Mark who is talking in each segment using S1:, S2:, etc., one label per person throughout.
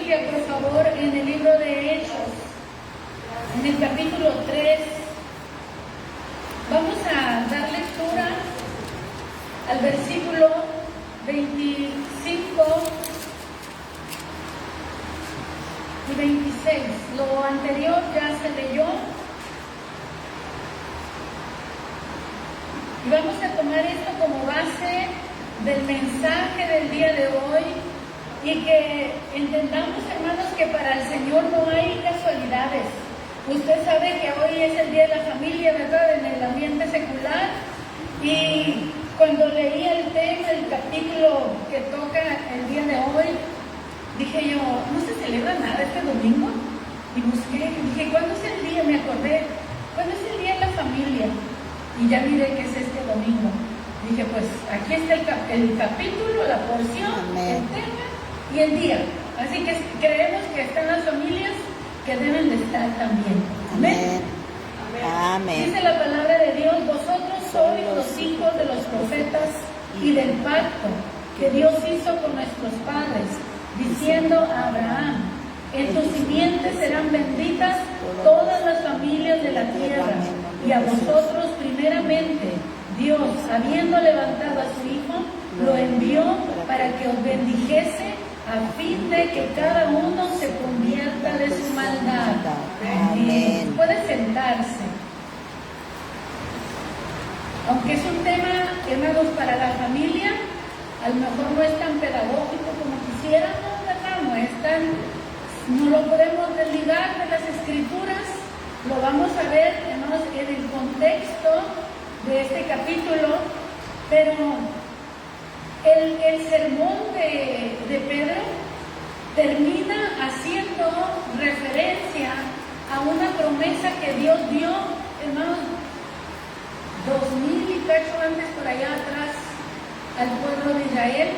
S1: Biblia, por favor, en el libro de Hechos, en el capítulo 3. Vamos a dar lectura al versículo 25 y 26. Lo anterior ya se leyó. Y vamos a tomar esto como base del mensaje del día de hoy y que entendamos, hermanos, que para el Señor no hay casualidades. Usted sabe que hoy es el Día de la Familia, ¿verdad?, en el ambiente secular, y cuando leí el tema, el capítulo que toca el día de hoy, dije yo, ¿no se celebra nada este domingo? Y busqué, y dije, ¿cuándo es el día? Me acordé, ¿cuándo es el Día de la Familia? Y ya miré que es este domingo. Dije, pues aquí está el capítulo, la porción, el tema y el día. Así que creemos que están las familias que deben de estar también. Amén.
S2: Amén.
S1: Dice la palabra de Dios, vosotros sois los hijos de los profetas y del pacto que Dios hizo con nuestros padres, diciendo a Abraham, en tus simientes serán benditas todas las familias de la tierra, y a vosotros primeramente Dios, habiendo levantado a su Hijo, lo envió para que os bendijese a fin de que cada uno se convierta de su maldad. Amén. Puede sentarse. Aunque es un tema, hermanos, para la familia, a lo mejor no es tan pedagógico como quisiéramos, ¿verdad? No lo podemos desligar de las Escrituras. Lo vamos a ver, hermanos, en el contexto de este capítulo, pero el sermón de Pedro termina haciendo referencia a una promesa que Dios dio, hermanos, 2000 y cacho antes por allá atrás al pueblo de Israel,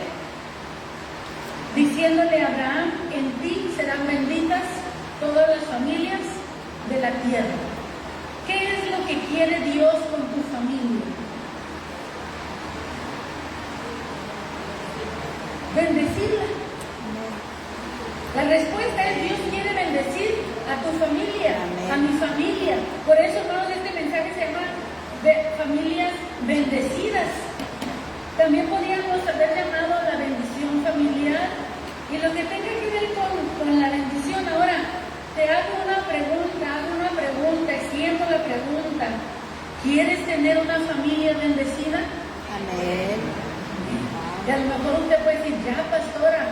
S1: diciéndole a Abraham, en ti serán benditas todas las familias de la tierra. ¿Qué es lo que quiere Dios con tu familia? Bendecirla. La respuesta es, Dios quiere bendecir a tu familia, a mi familia. Por eso, hermanos, este mensaje se llama de familias bendecidas. También podríamos haber llamado la bendición familiar y lo que tenga que ver con la bendición. Ahora, te hago una pregunta, extiendo la pregunta. ¿Quieres tener una familia bendecida?
S2: Amén.
S1: Y a lo mejor usted puede decir, ya pastora,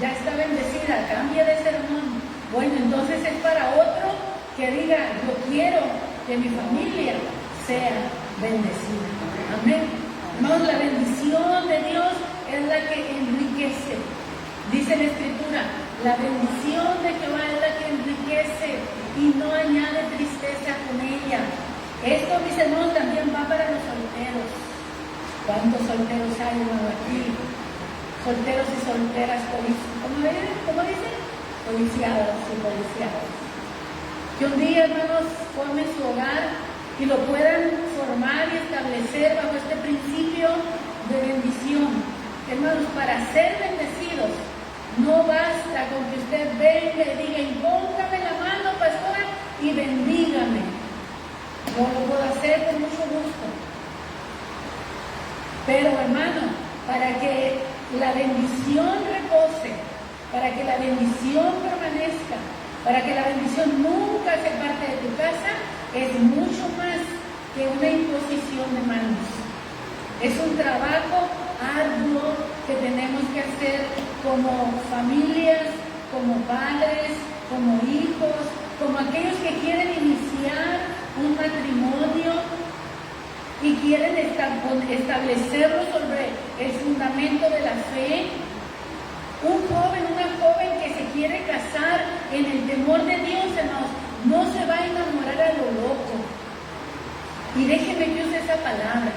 S1: ya está bendecida, cambia de sermón. Bueno, entonces es para otro que diga, yo quiero que mi familia sea bendecida. Amén. No, la bendición de Dios es la que enriquece. Dice la Escritura, la bendición de Jehová es la que enriquece y no añade tristeza con ella. Esto, dice, no, también va para los solteros. ¿Cuántos solteros hay, hermano, aquí? Solteros y solteras, ¿cómo dice? Policiados y policiados. Que un día, hermanos, formen su hogar y lo puedan formar y establecer bajo este principio de bendición. Hermanos, para ser bendecidos, no basta con que usted venga y diga, impóngame la mano, pastora, y bendígame. Yo lo puedo hacer con mucho gusto. Pero, hermano, para que la bendición repose, para que la bendición permanezca, para que la bendición nunca se parte de tu casa, es mucho más que una imposición de manos. Es un trabajo arduo que tenemos que hacer como familias, como padres, como hijos, como aquellos que quieren iniciar un matrimonio y quieren establecerlo sobre el fundamento de la fe. Un joven, una joven que se quiere casar en el temor de Dios, hermanos, no se va a enamorar a lo loco. Y déjenme que use esa palabra,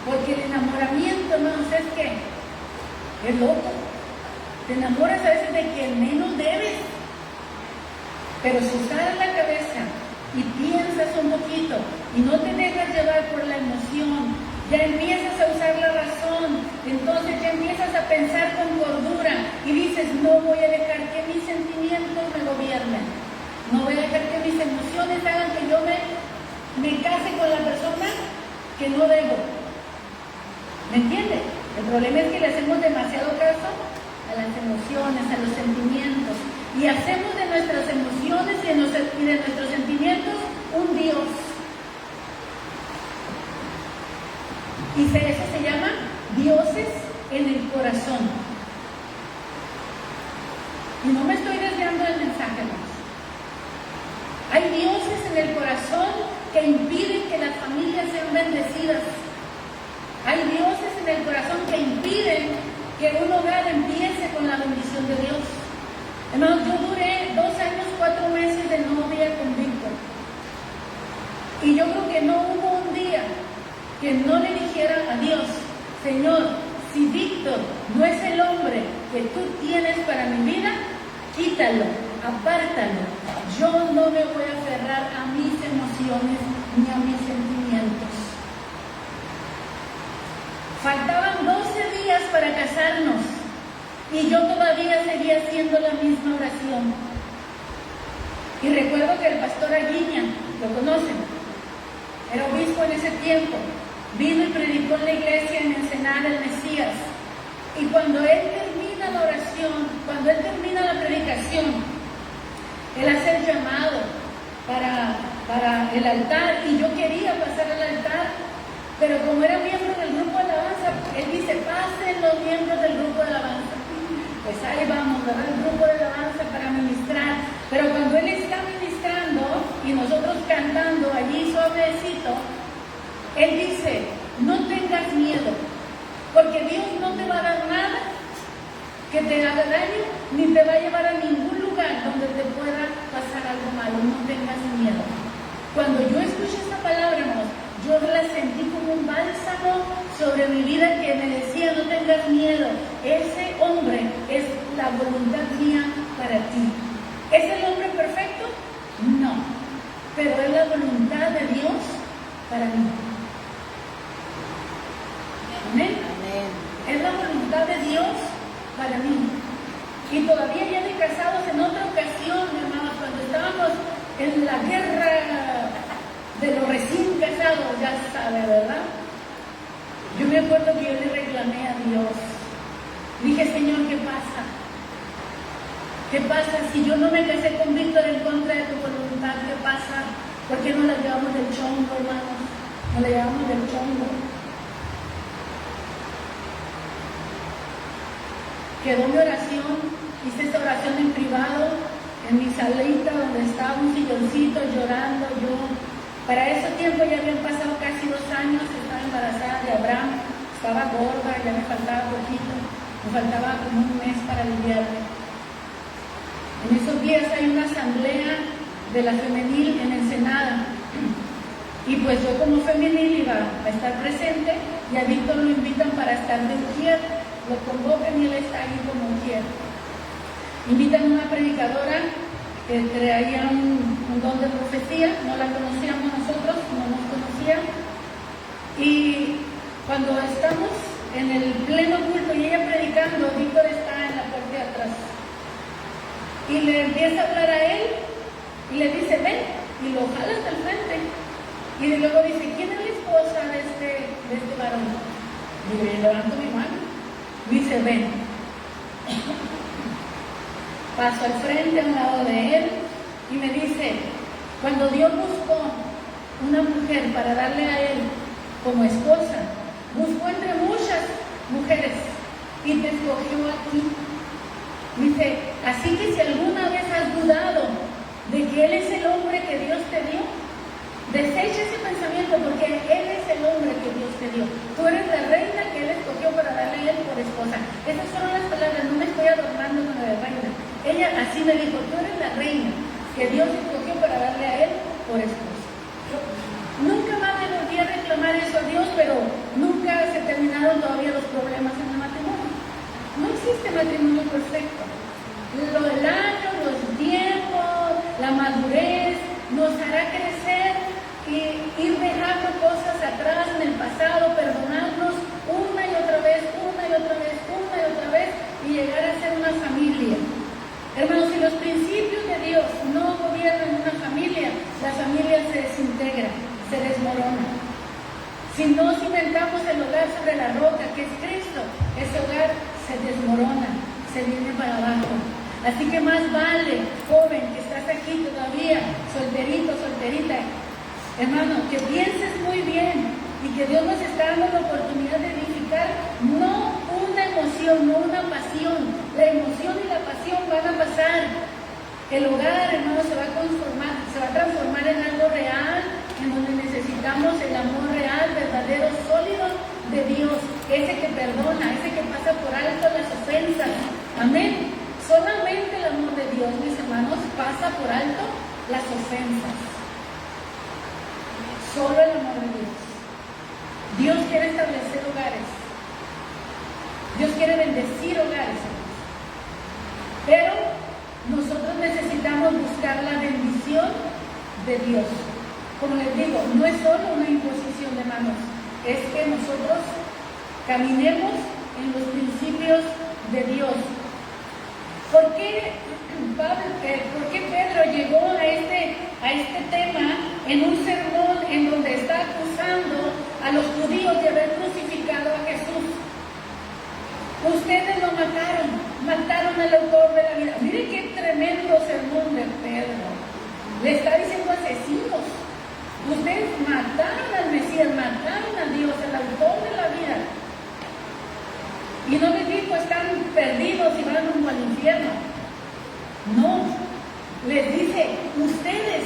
S1: porque el enamoramiento, hermanos, es que es loco. Te enamoras a veces de quien menos debes, pero si usas la cabeza y piensas un poquito y no te dejas llevar por la emoción, ya empiezas a usar la razón, entonces ya empiezas a pensar con gordura y dices, no voy a dejar que mis sentimientos emociones hagan que yo me case con la persona que no debo. ¿Me entiende? El problema es que le hacemos demasiado caso a las emociones, a los sentimientos, y hacemos de nuestras emociones y de nuestros sentimientos un Dios. Y eso se llama dioses en el corazón. Y no me estoy desviando del mensaje, hermanos. Hay dioses en el corazón que impiden que las familias sean bendecidas. Hay dioses en el corazón que impiden que un hogar empiece con la bendición de Dios. Hermanos, yo duré 2 años, 4 meses de novia con Víctor. Y yo creo que no hubo un día que no le dijera a Dios: Señor, si Víctor no es el hombre que tú tienes para mi vida, quítalo, apártalo. Yo no me voy a aferrar a mis emociones ni a mis sentimientos. Faltaban 12 días para casarnos y yo todavía seguía haciendo la misma oración. Y recuerdo que el pastor Aguiña, lo conocen, era obispo en ese tiempo, vino y predicó en la iglesia en Ensenada el Mesías. Y cuando él termina la oración, cuando él termina la predicación, él hace el llamado para el altar, y yo quería pasar al altar, pero como era miembro del grupo de alabanza, él dice: pasen los miembros del grupo de alabanza. Pues ahí vamos, ¿verdad? El grupo de alabanza para ministrar. Pero cuando él está ministrando y nosotros cantando allí suavecito, él dice: no tengas miedo, porque Dios no te va a dar nada que te haga daño, ni te va a llevar a ningún lugar donde te pueda pasar algo malo. No tengas miedo. Cuando yo escuché esta palabra, hermanos, yo la sentí como un bálsamo sobre mi vida, que me decía: no tengas miedo, ese hombre es la voluntad mía para ti. ¿Es el hombre perfecto? No, pero es la voluntad de Dios para mí. Amén.
S2: Amén.
S1: Es la voluntad de Dios para mí. Y todavía ya de casados, en otra ocasión, hermanos, cuando estábamos en la guerra de los recién casados, ya sabe, ¿verdad? Yo me acuerdo que yo le reclamé a Dios. Dije: Señor, ¿qué pasa? ¿Qué pasa si yo no me casé con Víctor en contra de tu voluntad? ¿Qué pasa? ¿Por qué no la llevamos del chongo, hermanos? No la llevamos del chongo. Quedó mi oración, hice esa oración en privado, en mi salita donde estaba un silloncito, llorando yo. Para ese tiempo ya habían pasado casi 2 años, estaba embarazada de Abraham, estaba gorda, ya me faltaba poquito, me faltaba como un mes para aliviarme. En esos días hay una asamblea de la femenil en Ensenada, y pues yo como femenil iba a estar presente, y a Víctor lo invitan para estar de ujier, lo convocan y él está ahí como ujier. Invitan a una predicadora que traía un don de profecía, no la conocíamos nosotros, no nos conocía, y cuando estamos en el pleno culto y ella predicando, Víctor está en la parte de atrás, y le empieza a hablar a él, y le dice: ven, y lo jala hasta el frente, y luego dice: ¿quién es la esposa de este varón? Y le levanto mi mano, dice: ven. Paso al frente, a un lado de él, y me dice: cuando Dios buscó una mujer para darle a él como esposa, buscó entre muchas mujeres y te escogió a ti. Dice: así que si alguna vez has dudado de que Él es el hombre que Dios te dio, desecha ese pensamiento, porque Él es el hombre que Dios te dio. Tú eres la reina que Él escogió para darle a Él por esposa. Esas fueron las palabras, no me estoy adornando con la de reina. Ella así me dijo: tú eres la reina que Dios escogió para darle a Él por esposa. Nunca más le volví a reclamar eso a Dios, pero nunca se terminaron todavía los problemas en el matrimonio. No existe matrimonio perfecto. El año, los tiempos, la madurez nos hará crecer y ir dejando cosas atrás en el pasado, perdonarnos una y otra vez, y llegar a ser una familia. Hermanos, si los principios de Dios no gobiernan una familia, la familia se desintegra, se desmorona. Si no cimentamos el hogar sobre la roca que es Cristo, ese hogar se desmorona, se viene para abajo. Así que más vale, joven, que estás aquí todavía, solterito, solterita, hermano, que pienses muy bien y que Dios nos está dando la oportunidad de edificar no una emoción, no una pasión. La emoción y la pasión van a pasar. El hogar, hermano, se va a transformar en algo real, en donde necesitamos el amor real, verdadero, sólido de Dios, ese que perdona, ese que pasa por alto las ofensas. Amén. Solamente el amor de Dios, mis hermanos, pasa por alto las ofensas. Solo el amor de Dios. Dios quiere establecer hogares. Dios quiere bendecir hogares. Pero nosotros necesitamos buscar la bendición de Dios. Como les digo, no es solo una imposición de manos, es que nosotros caminemos en los principios de Dios. ¿Por qué Pedro llegó a este tema en un sermón en donde está acusando a los judíos de haber crucificado a Jesús? Ustedes lo mataron al autor de la vida. Miren qué tremendo sermón de Pedro. Le está diciendo asesinos. Ustedes mataron al Mesías, mataron a Dios, al autor de la vida. Y no les dijo, están perdidos y van rumbo al infierno. No, les dice, ustedes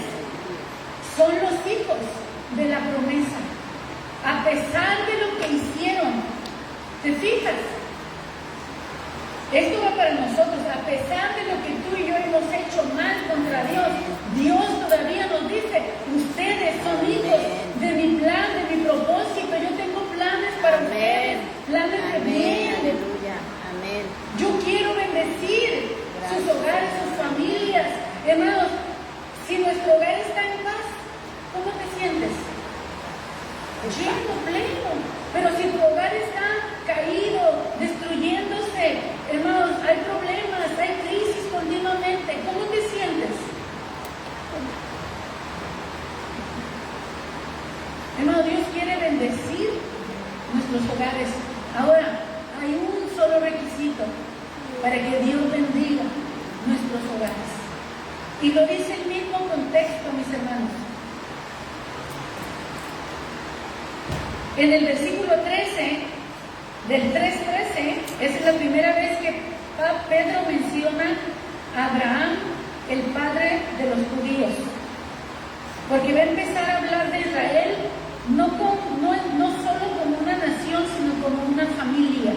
S1: son los hijos de la promesa. A pesar de lo que hicieron, ¿te fijas? Esto va para nosotros. A pesar de lo que tú y yo hemos hecho mal contra Dios, Dios todavía nos dice, ustedes son hijos de mi plan, de mi propósito. Yo tengo planes para ustedes, planes de bien.
S2: Aleluya. Amén.
S1: Yo quiero bendecir sus hogares, sus familias. Hermanos, si nuestro hogar está en paz, ¿cómo te sientes? Lleno, pleno. Pero si tu hogar está caído, destruyéndose, hermanos, hay problemas, hay crisis continuamente, ¿cómo te sientes? Hermano, Dios quiere bendecir nuestros hogares. Ahora, hay un solo requisito para que Dios bendiga nuestros hogares. Y lo dice el mismo contexto, mis hermanos. En el versículo 13, del 3:13, esa es la primera vez que Pedro menciona a Abraham, el padre de los judíos. Porque va a empezar a hablar de Israel no solo como una nación, sino como una familia.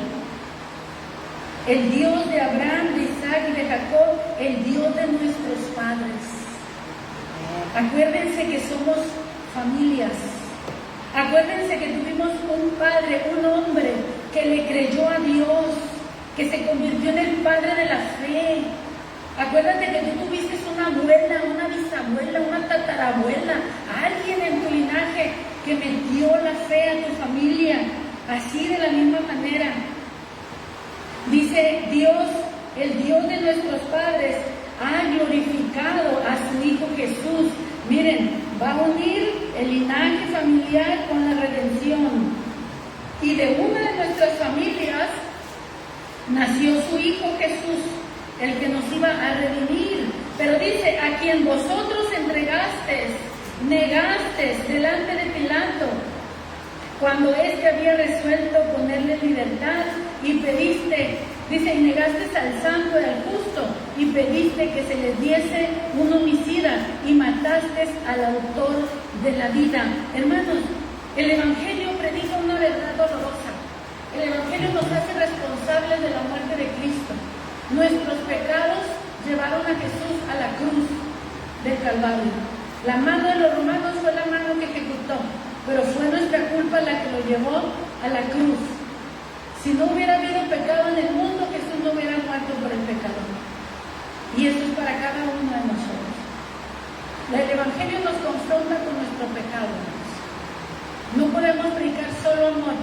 S1: El Dios de Abraham, de Isaac y de Jacob, el Dios de nuestros padres. Acuérdense que somos familias. Acuérdense que tuvimos un padre, un hombre que le creyó a Dios, que se convirtió en el padre de la fe. Acuérdate que tú tuviste una abuela, una bisabuela, una tatarabuela, alguien en tu linaje que metió la fe a tu familia, así de la misma manera. Dice Dios, el Dios de nuestros padres, ha glorificado a su Hijo Jesús. Miren, va a unir el linaje familiar con la redención. Y de una de nuestras familias nació su Hijo Jesús, el que nos iba a redimir. Pero dice, a quien vosotros negasteis delante de Pilato, cuando éste había resuelto ponerle libertad, y pediste, dice, y negaste al santo y al justo, y pediste que se les diese un homicida, y mataste al autor de la vida. Hermanos, el Evangelio predica una verdad dolorosa. El Evangelio nos hace responsables de la muerte de Cristo. Nuestros pecados llevaron a Jesús a la cruz del Calvario. La mano de los romanos fue la mano que ejecutó, pero fue nuestra culpa la que lo llevó a la cruz. Si no hubiera habido pecado en el mundo, Jesús no hubiera muerto por el pecado. Y esto es para cada uno de nosotros. El Evangelio nos confronta con nuestro pecado. No podemos predicar solo amor,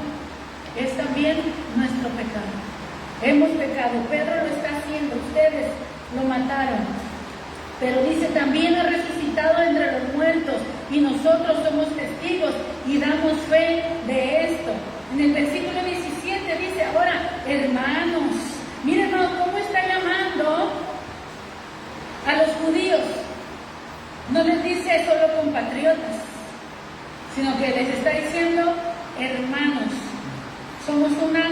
S1: es también nuestro pecado. Hemos pecado, Pedro lo está haciendo, ustedes lo mataron. Pero dice, también ha resucitado resucitado entre los muertos y nosotros somos testigos y damos fe de esto. En el versículo 17 dice, ahora, hermanos, miren cómo está llamando a los judíos. No les dice solo compatriotas, sino que les está diciendo, hermanos, somos una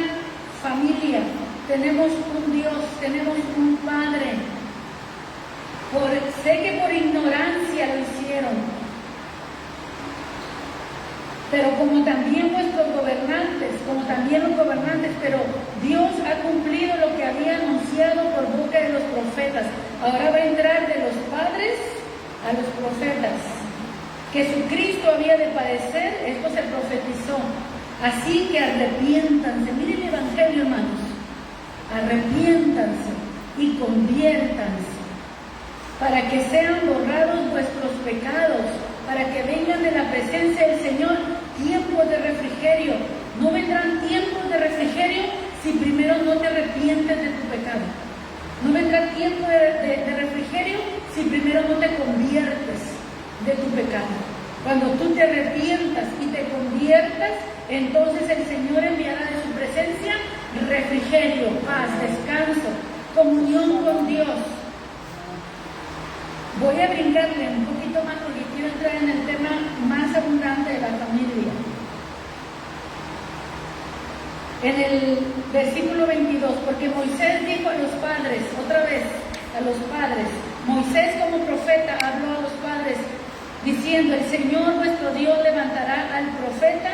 S1: familia, tenemos un Dios, tenemos un Padre. Sé que por ignorancia lo hicieron, pero como también vuestros gobernantes, pero Dios ha cumplido lo que había anunciado por boca de los profetas. Ahora va a entrar de los padres a los profetas. Que Jesucristo había de padecer, esto se profetizó. Así que arrepiéntanse, miren el Evangelio, hermanos, arrepiéntanse y conviértanse, para que sean borrados vuestros pecados, para que vengan de la presencia del Señor tiempos de refrigerio. No vendrán tiempos de refrigerio si primero no te arrepientes de tu pecado. No vendrá tiempo de refrigerio si primero no te conviertes de tu pecado. Cuando tú te arrepientas y te conviertas, entonces el Señor enviará de su presencia refrigerio, paz, descanso, comunión con Dios. Voy a brincarle un poquito más porque quiero entrar en el tema más abundante de la familia. En el versículo 22, porque Moisés dijo a los padres, otra vez, a los padres, Moisés como profeta habló a los padres, diciendo, el Señor vuestro Dios levantará al profeta,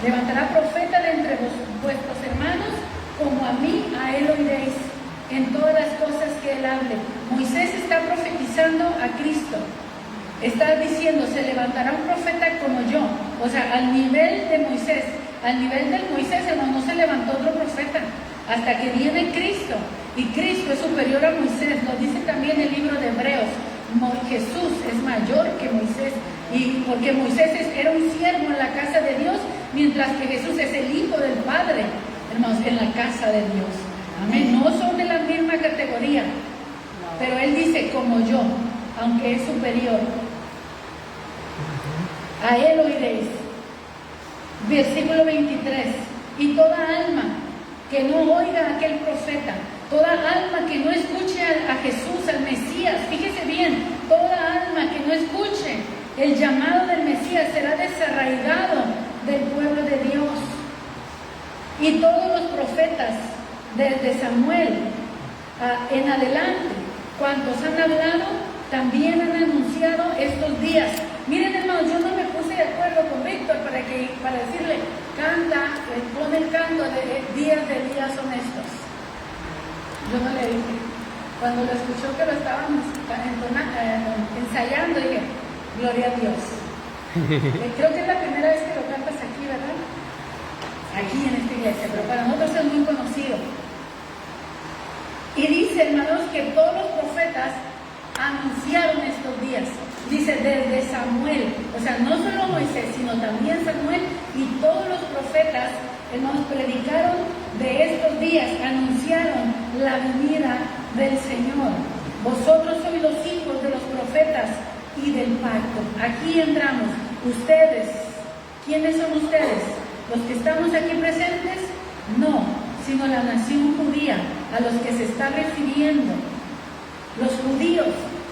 S1: levantará profeta de entre vuestros hermanos, como a mí, a él oiréis, en todas las cosas que él hable. Moisés está profetizando a Cristo. Está diciendo, se levantará un profeta como yo. O sea, al nivel de Moisés. Al nivel del Moisés, hermano, no se levantó otro profeta. Hasta que viene Cristo. Y Cristo es superior a Moisés. Lo dice también el libro de Hebreos. Jesús es mayor que Moisés. Y porque Moisés era un siervo en la casa de Dios, mientras que Jesús es el Hijo del Padre, hermanos, en la casa de Dios. Amén. No son de la misma categoría. Pero Él dice, como yo, aunque es superior. A Él oiréis. Versículo 23. Y toda alma que no oiga a aquel profeta, toda alma que no escuche a Jesús, al Mesías, fíjese bien, toda alma que no escuche el llamado del Mesías será desarraigado del pueblo de Dios. Y todos los profetas, desde Samuel en adelante, cuantos han hablado, también han anunciado estos días. Miren, hermanos, yo no me puse de acuerdo con Víctor para decirle, canta, pon el canto de días son estos. Yo no le dije. Cuando lo escuchó que lo estábamos ensayando, dije, gloria a Dios. Creo que es la primera vez que lo cantas aquí, ¿verdad? Aquí en esta iglesia, pero para nosotros es muy conocido. Y dice, hermanos, que todos los profetas anunciaron estos días. Dice, desde Samuel, o sea, no solo Moisés, sino también Samuel y todos los profetas, hermanos, predicaron de estos días, anunciaron la venida del Señor. Vosotros sois los hijos de los profetas y del pacto. Aquí entramos. Ustedes, ¿quiénes son ustedes? ¿Los que estamos aquí presentes? No, sino la nación judía, a los que se está refiriendo. Los judíos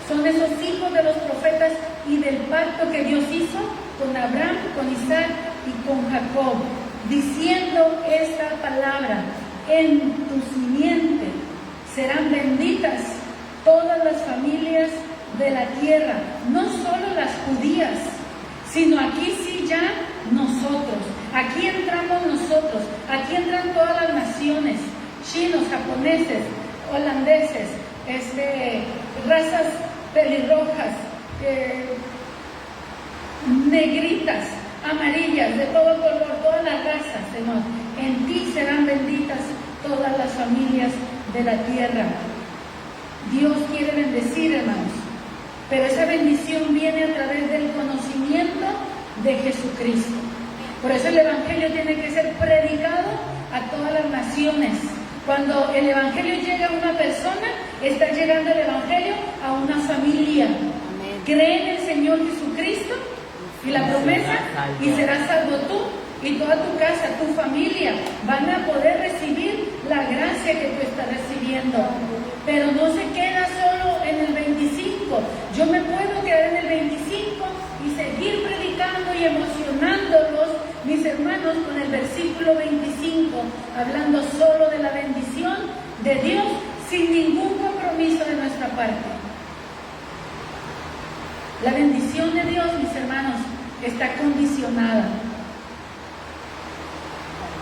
S1: son esos hijos de los profetas y del pacto que Dios hizo con Abraham, con Isaac y con Jacob, diciendo esta palabra, en tu simiente serán benditas todas las familias de la tierra, no solo las judías, sino aquí sí ya nosotros, aquí entramos nosotros, aquí entran todas las naciones, chinos, japoneses, holandeses, razas pelirrojas, negritas, amarillas, de todo color, todas las razas, hermanos. En ti serán benditas todas las familias de la tierra. Dios quiere bendecir, hermanos, pero esa bendición viene a través del conocimiento de Jesucristo. Por eso el Evangelio tiene que ser predicado a todas las naciones, Cuando el Evangelio llega a una persona, está llegando el Evangelio a una familia.
S2: Amén.
S1: Cree en el Señor Jesucristo y la promesa, y serás salvo tú y toda tu casa, tu familia. Van a poder recibir la gracia que tú estás recibiendo. Pero no se queda solo en el 25. Yo me puedo quedar en el 25 y seguir predicando y emocionándolos, mis hermanos, con el versículo 25, hablando solo de la bendición de Dios sin ningún compromiso de nuestra parte. La bendición de Dios, mis hermanos, está condicionada.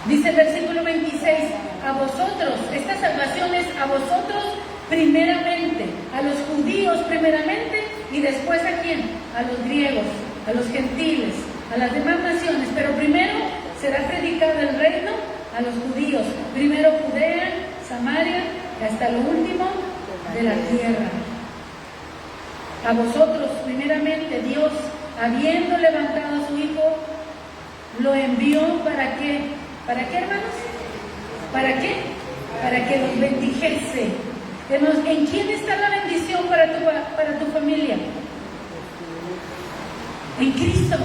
S1: Dice el versículo 26, a vosotros, esta salvación es a vosotros primeramente, a los judíos primeramente, y después ¿a quién? A los griegos, a los gentiles, a las demás naciones. Pero primero será predicado el reino a los judíos, primero Judea, Samaria, y hasta lo último de la tierra. A vosotros primeramente Dios, habiendo levantado a su Hijo, lo envió ¿para qué? ¿Para qué, hermanos? ¿Para qué? Para que los bendijese. Hermanos, ¿en quién está la bendición para tu familia? En Cristo.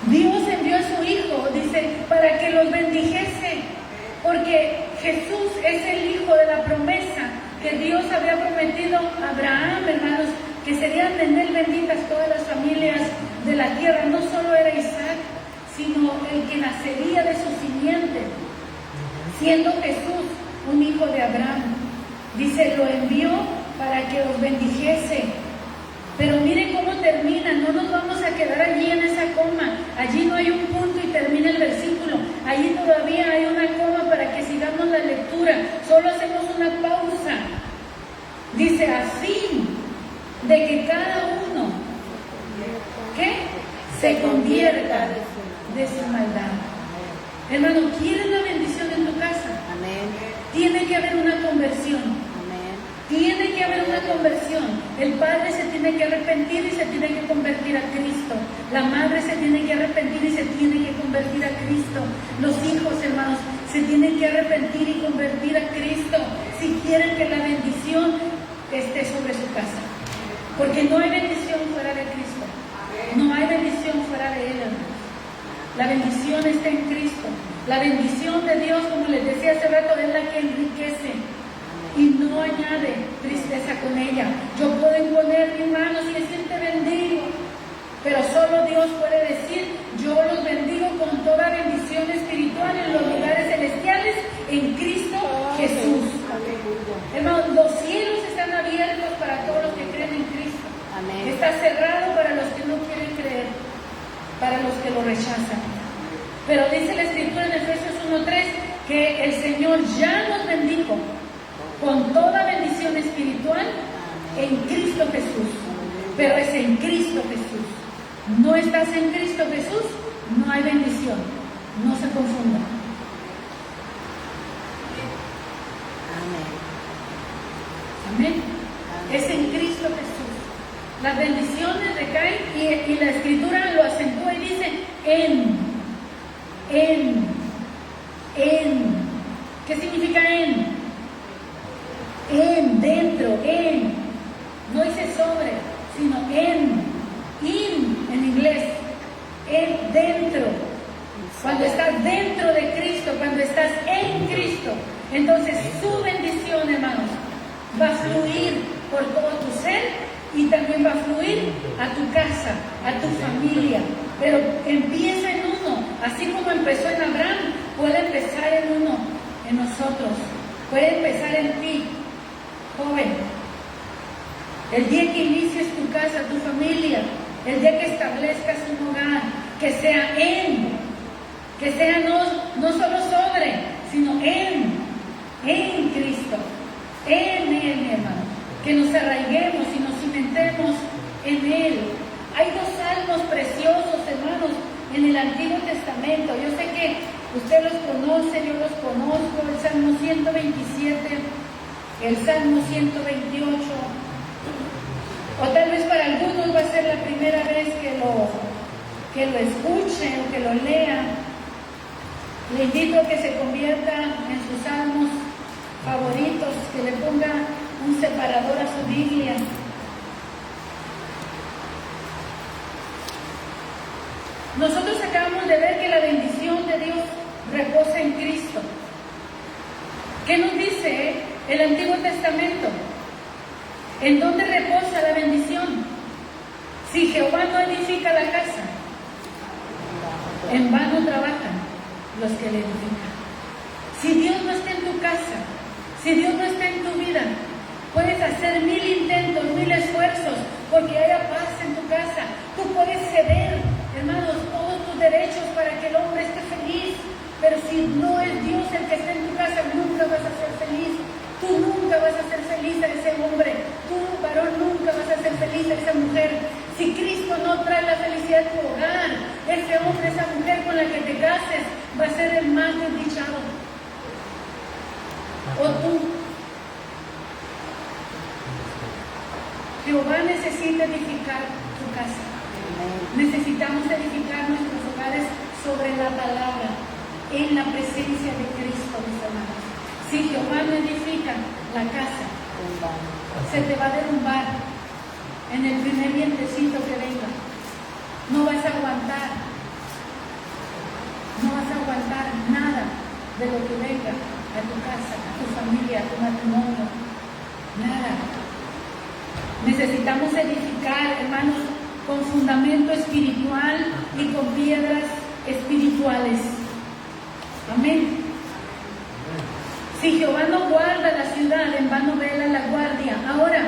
S1: Dios envió a su Hijo, dice, para que los bendijese, porque Jesús es el Hijo de la promesa que Dios había prometido a Abraham, hermanos, que serían en él benditas todas las familias de la tierra. No solo era Isaac, sino el que nacería de su simiente, siendo Jesús un hijo de Abraham. Dice, lo envió para que los bendijese. Pero miren cómo termina, no nos vamos a quedar allí en esa coma. Allí no hay un punto y termina el versículo. Allí todavía hay una coma para que sigamos la lectura. Solo hacemos una pausa. Dice, a fin de que cada uno, ¿qué? Se convierta de su maldad. Hermano, ¿quieres la bendición en tu casa?
S2: Amén.
S1: Tiene que haber una conversión.
S2: Amén.
S1: Tiene que haber una conversión. El padre se tiene que arrepentir y se tiene que convertir a Cristo. La madre se tiene que arrepentir y se tiene que convertir a Cristo. Los hijos, hermanos, se tienen que arrepentir y convertir a Cristo si quieren que la bendición esté sobre su casa. Porque no hay bendición fuera de Cristo. No hay bendición fuera de Él, hermanos. La bendición está en Cristo. La bendición de Dios, como les decía hace rato, es la que enriquece y no añade tristeza con ella. Yo puedo imponer mis manos y decir te bendigo, pero solo Dios puede decir yo los bendigo con toda bendición espiritual en los lugares celestiales en Cristo Jesús. Hermanos, los cielos están abiertos para todos los que creen en Cristo.
S2: Amén.
S1: Está cerrado para los que no quieren creer, para los que lo rechazan. Pero dice la Escritura en Efesios 1:3 que el Señor ya nos bendijo con toda bendición espiritual en Cristo Jesús. Pero es en Cristo Jesús. No estás en Cristo Jesús, no hay bendición. No se confunda.
S2: Amén.
S1: Amén. Es en Cristo Jesús. Las bendiciones recaen y la Escritura lo acentúa y dice en. ¿Qué significa en? En, dentro, en. No dice sobre, sino en inglés. En, dentro. Cuando estás dentro de Cristo, cuando estás en Cristo, entonces su bendición, hermanos, va a fluir por todo tu ser y también va a fluir a tu casa, a tu familia. Pero empieza en uno, así como empezó en Abraham, puede empezar en uno, en nosotros, puede empezar en ti, joven. El día que inicies tu casa, tu familia, el día que establezcas un hogar, que sea no solo sobre, sino en Cristo, en Él, mi hermano, que nos arraiguemos y nos cimentemos en Él. Hay dos salmos preciosos, hermanos, en el Antiguo Testamento. Yo sé que usted los conoce, yo los conozco, el Salmo 127, el Salmo 128, o tal vez para algunos va a ser la primera vez que lo escuchen o que lo lean. Le invito a que se convierta en sus salmos favoritos, que le ponga un separador a su Biblia. Nosotros acabamos de ver que la bendición de Dios reposa en Cristo. ¿Qué nos dice el Antiguo Testamento? ¿En dónde reposa la bendición? Si Jehová no edifica la casa, en vano trabajan los que le edifican. Si Dios no está en tu casa, si Dios no está en tu vida, puedes hacer 1000 intentos, 1000 esfuerzos, porque haya paz en tu casa. Tú puedes ceder, hermanos, todos tus derechos para que el hombre esté feliz, pero si no es Dios el que está en tu casa, nunca vas a ser feliz. Tú nunca vas a ser feliz a ese hombre, tú, varón, nunca vas a ser feliz a esa mujer. Si Cristo no trae la felicidad a tu hogar, ese hombre, esa mujer con la que te cases, va a ser el más desdichado. O tú. Jehová necesita edificar tu casa. Necesitamos edificar nuestros hogares sobre la palabra, en la presencia de Cristo, mis hermanos. Si Jehová no edifica la casa, se te va a derrumbar en el primer vientecito que venga. No vas a aguantar. No vas a aguantar nada de lo que venga a tu casa, a tu familia, a tu matrimonio. Nada. Necesitamos edificar, hermanos, con fundamento espiritual y con piedras espirituales. Amén. Si Jehová no guarda la ciudad, en vano vela la guardia. Ahora,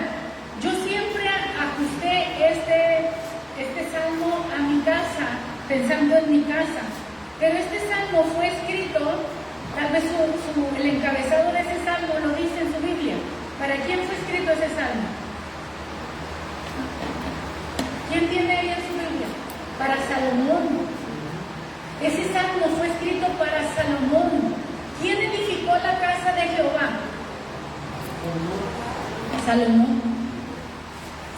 S1: yo siempre ajusté este salmo a mi casa, pensando en mi casa. Pero este salmo fue escrito, tal vez el encabezado de ese salmo lo dice en su Biblia. ¿Para quién fue escrito ese salmo? ¿Quién tiene ahí en su Biblia? Para Salomón. Ese salmo fue escrito para Salomón. ¿Quién edificó la casa de Jehová? Salomón.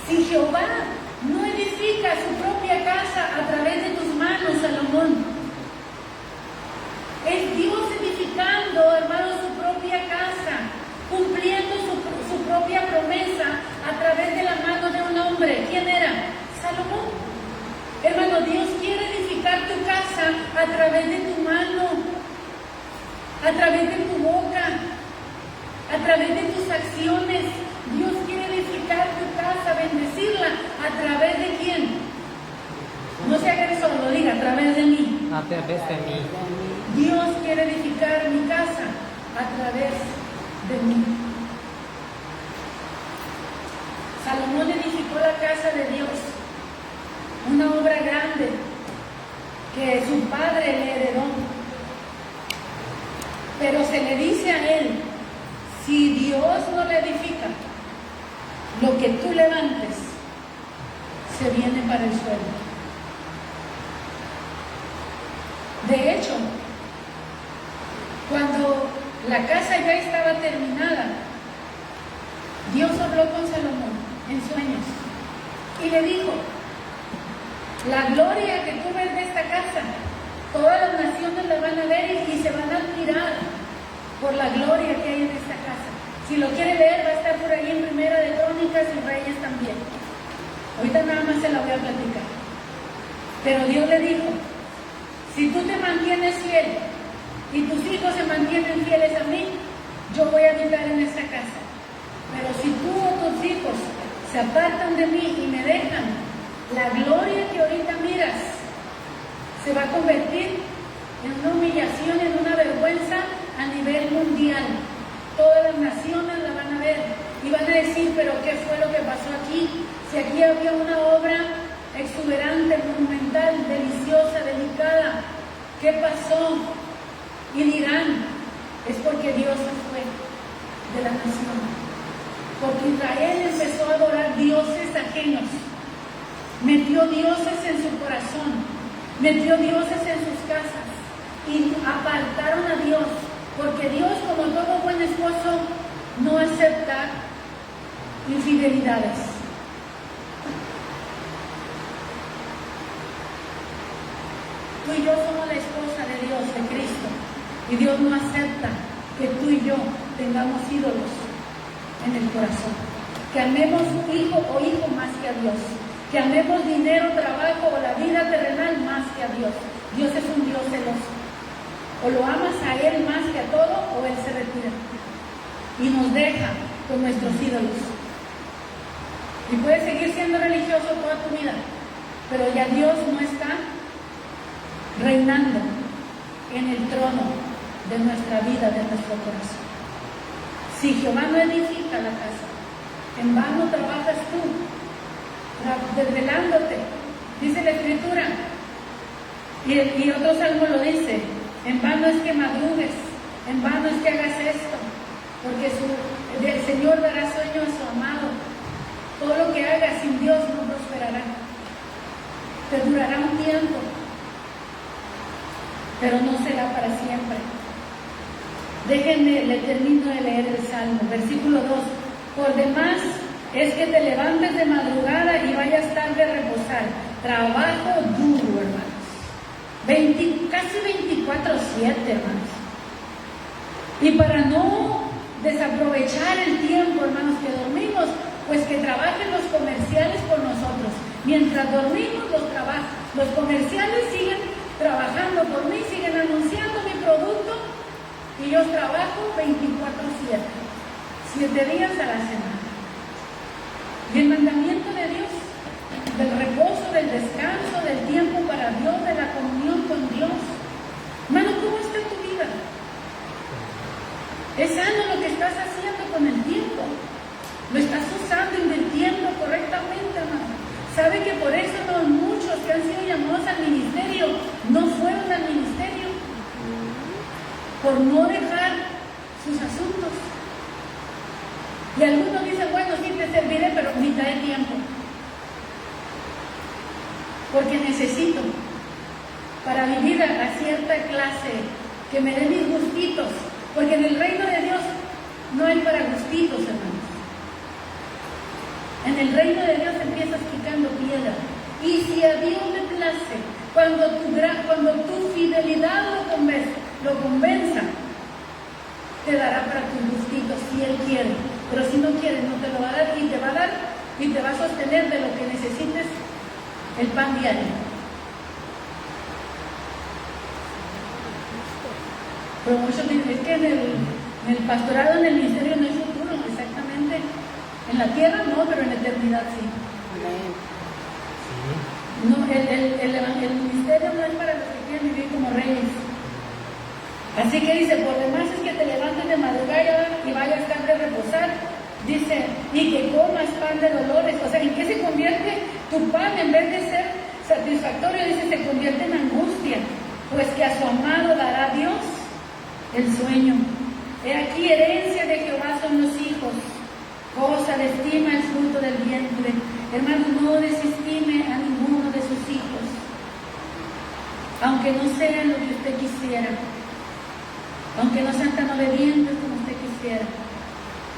S1: Si Jehová no edifica su propia casa a través de tus manos, Salomón, es Dios edificando, hermanos, su propia casa, cumpliendo su propia promesa a través de la mano de un hombre. ¿Quién era? Salomón. Hermano, Dios quiere edificar tu casa a través de tu mano, a través de tu boca, a través de tus acciones. Dios quiere edificar tu casa, bendecirla. ¿A través de quién? No se haga eso, lo diga, a través de mí.
S3: A través de mí.
S1: Dios quiere edificar mi casa a través de mí. Salomón edificó la casa de Dios, una obra grande que su padre le heredó. Pero se le dice a él, si Dios no le edifica, lo que tú levantes se viene para el suelo. De hecho, cuando la casa ya estaba terminada, Dios habló con Salomón en sueños y le dijo, la gloria que tú ves de esta casa, todas las naciones la van a ver y se van a admirar por la gloria que hay en esta casa. Si lo quiere leer, va a estar por ahí en Primera de Crónicas y Reyes también. Ahorita nada más se la voy a platicar. Pero Dios le dijo, si tú te mantienes fiel y tus hijos se mantienen fieles a mí, yo voy a habitar en esta casa. Pero si tú o tus hijos se apartan de mí y me dejan, la gloria que ahorita miras se va a convertir en una humillación, en una vergüenza a nivel mundial. Todas las naciones la van a ver y van a decir, pero ¿qué fue lo que pasó aquí? Si aquí había una obra exuberante, monumental, deliciosa, delicada, ¿qué pasó? Y dirán, es porque Dios se fue de la nación, porque Israel empezó a adorar dioses ajenos, metió dioses en su corazón, metió dioses en sus casas y apartaron a Dios, porque Dios, como todo buen esposo, no acepta infidelidades. Tú y yo somos la esposa de Dios, de Cristo. Y Dios no acepta que tú y yo tengamos ídolos en el corazón. Que amemos hijo o hijo más que a Dios. Que amemos dinero, trabajo o la vida terrenal más que a Dios. Dios es un Dios celoso. O lo amas a Él más que a todo, o Él se retira. Y nos deja con nuestros ídolos. Y puedes seguir siendo religioso toda tu vida, pero ya Dios no está reinando en el trono de nuestra vida, de nuestro corazón. Si Jehová no edifica la casa, en vano trabajas tú, desvelándote, dice la Escritura. Y otro salmo lo dice: en vano es que madrugues, en vano es que hagas esto, porque el Señor dará sueño a su amado. Todo lo que hagas sin Dios no prosperará. Te durará un tiempo, pero no será para siempre. Déjenme, le termino de leer el Salmo, versículo 2. Por demás es que te levantes de madrugada y vayas tarde a reposar. Trabajo duro, hermanos. Casi 24/7, hermanos. Y para no desaprovechar el tiempo, hermanos, que dormimos, pues que trabajen los comerciales por nosotros. Mientras dormimos, los comerciales siguen trabajando por mí, siguen anunciando mi producto, y yo trabajo 24/7, 7 días a la semana. Y el mandamiento de Dios, del reposo, del descanso, del tiempo para Dios, de la comunión con Dios. Hermano, ¿cómo está tu vida? ¿Es sano lo que estás haciendo con el tiempo? ¿Lo estás usando, invirtiendo correctamente, hermano? ¿Sabe que por eso muchos que han sido llamados al ministerio no fueron al ministerio? Por no dejar sus asuntos. Y algunos dicen, bueno, sí te serviré, pero mitad de tiempo. Porque necesito, para vivir a cierta clase, que me den mis gustitos. Porque en el reino de Dios no hay para gustitos, hermanos. En el reino de Dios empiezas picando piedra. Y si a Dios le place, cuando tu fidelidad lo convenza, te dará para tus gustitos si Él quiere. Pero si no quiere, no te lo va a dar, y te va a sostener de lo que necesites, el pan diario. Pero muchos dicen, es que en el pastorado, en el ministerio no hay futuro, exactamente. En la tierra no, pero en la eternidad sí. No, el ministerio no es para los que quieren vivir como reyes. Así que dice, por demás es que te levantes de madrugada y vayas tarde a reposar. Dice, y que comas pan de dolores. O sea, ¿en qué se convierte tu pan? En vez de ser satisfactorio, dice, se convierte en angustia. Pues que a su amado dará Dios el sueño. He aquí, herencia de Jehová son los hijos, cosa de estima el fruto del vientre. Hermano, no desestime a ninguno de sus hijos, aunque no sean lo que usted quisiera, aunque no sean tan obedientes como usted quisiera,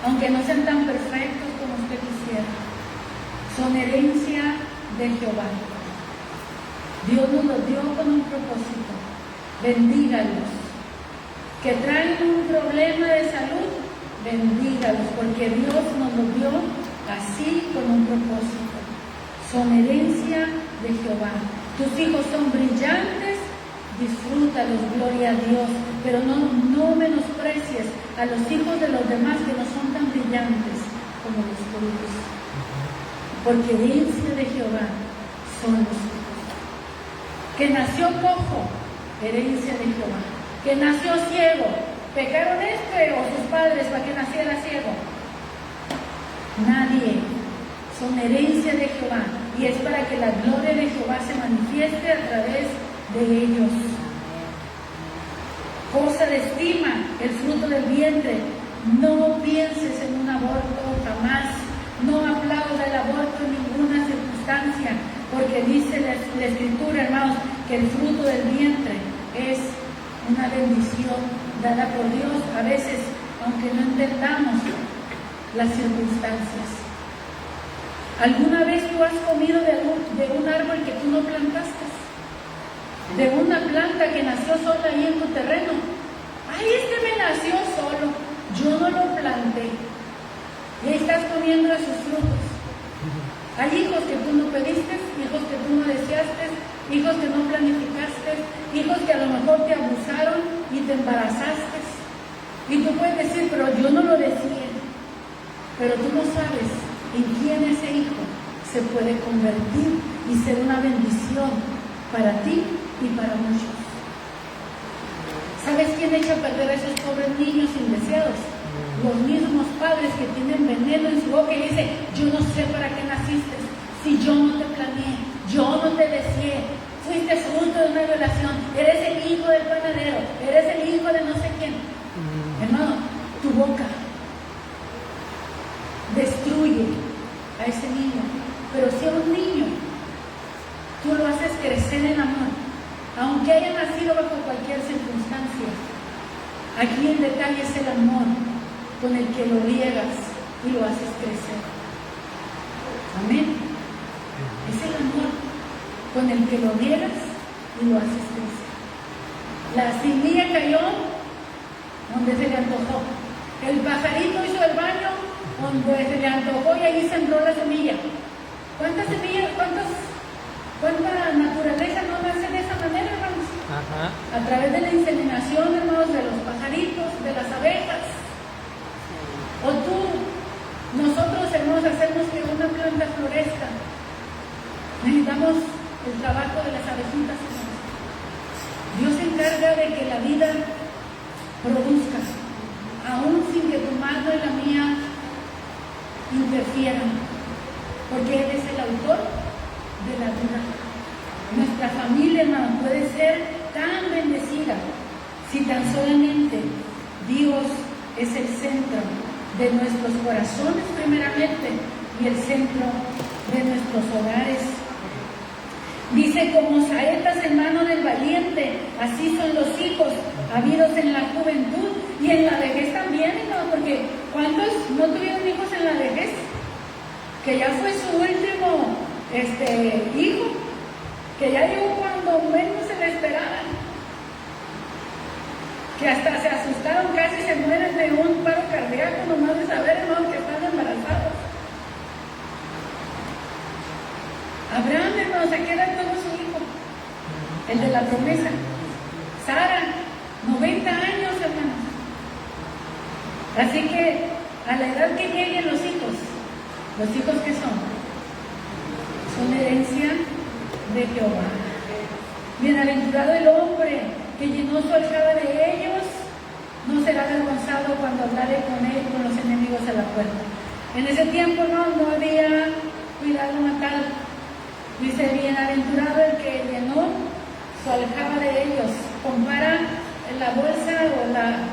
S1: aunque no sean tan perfectos como usted quisiera. Son herencia de Jehová. Dios nos los dio con un propósito. Bendígalos. Que traen un problema de salud, bendígalos, porque Dios nos los dio así con un propósito. Son herencia de Jehová. Tus hijos son brillantes, disfrútalos, gloria a Dios, pero no menosprecies a los hijos de los demás que no son tan brillantes como los tuyos. Porque herencia de Jehová son los hijos. Que nació cojo, herencia de Jehová. Que nació ciego, ¿pecaron o sus padres para que naciera ciego? Nadie. Son herencia de Jehová, y es para que la gloria de Jehová se manifieste a través de ellos. Cosa de estima, el fruto del vientre. No pienses en un aborto jamás. No aplauda el aborto en ninguna circunstancia, porque dice la Escritura, hermanos, que el fruto del vientre es una bendición dada por Dios, a veces, aunque no entendamos las circunstancias. ¿Alguna vez tú has comido de un árbol que tú no plantaste? de una planta que nació sola ahí en tu terreno. Ay, es que me nació solo, yo no lo planté. Y ahí estás comiendo de sus frutos. Hay hijos que tú no pediste, hijos que tú no deseaste, hijos que no planificaste, hijos que a lo mejor te abusaron y te embarazaste. Y tú puedes decir, pero yo no lo deseé. Pero tú no sabes en quién ese hijo se puede convertir y ser una bendición para ti y para muchos. ¿Sabes quién echa a perder a esos pobres niños indeseados? Los mismos padres que tienen veneno en su boca y dicen, yo no sé para qué naciste, si yo no te planeé, yo no te deseé, fuiste fruto de una violación, eres el hijo del panadero, eres el hijo de no sé quién. Hermano, tu boca destruye a ese niño, pero si a un niño tú lo haces crecer en amor, aunque haya nacido bajo cualquier circunstancia, aquí el detalle es el amor con el que lo riegas y lo haces crecer. Amén. Es el amor con el que lo riegas y lo haces crecer. La semilla cayó donde se le antojó. El pajarito hizo el baño donde se le antojó y ahí sembró la semilla. ¿Cuántas semillas, cuánta naturaleza no nace de esa manera, hermanos?
S2: Ajá.
S1: A través de la inseminación, hermanos, de los pajaritos, de las abejas. O nosotros, hermanos, hacemos que una planta florezca. Necesitamos el trabajo de las abejitas, hermanos. Dios se encarga de que la vida produzca, aún sin que tu mano y la mía interfieran, porque Él es el autor de la vida. Nuestra familia, hermano, puede ser tan bendecida si tan solamente Dios es el centro de nuestros corazones primeramente y el centro de nuestros hogares. Dice, como saetas en mano del valiente, así son los hijos habidos en la juventud y en la vejez también, ¿no? Porque ¿cuántos no tuvieron hijos en la vejez? Que ya fue su último hijo, que ya llegó cuando menos se le esperaban, que hasta se asustaron, casi se mueren de un paro cardíaco nomás de saber, hermano, que están embarazados. Abraham, hermanos, ¿a qué edad tuvo su hijo? El de la promesa. Sara, 90 años, hermanos. Así que a la edad que lleguen los hijos que son herencia de Jehová. Bienaventurado el hombre que llenó su aljaba de ellos, no será avergonzado cuando hablare con él, con los enemigos a la puerta. En ese tiempo no había cuidado natal. Dice, bienaventurado el que llenó su aljaba de ellos. Compara la bolsa o la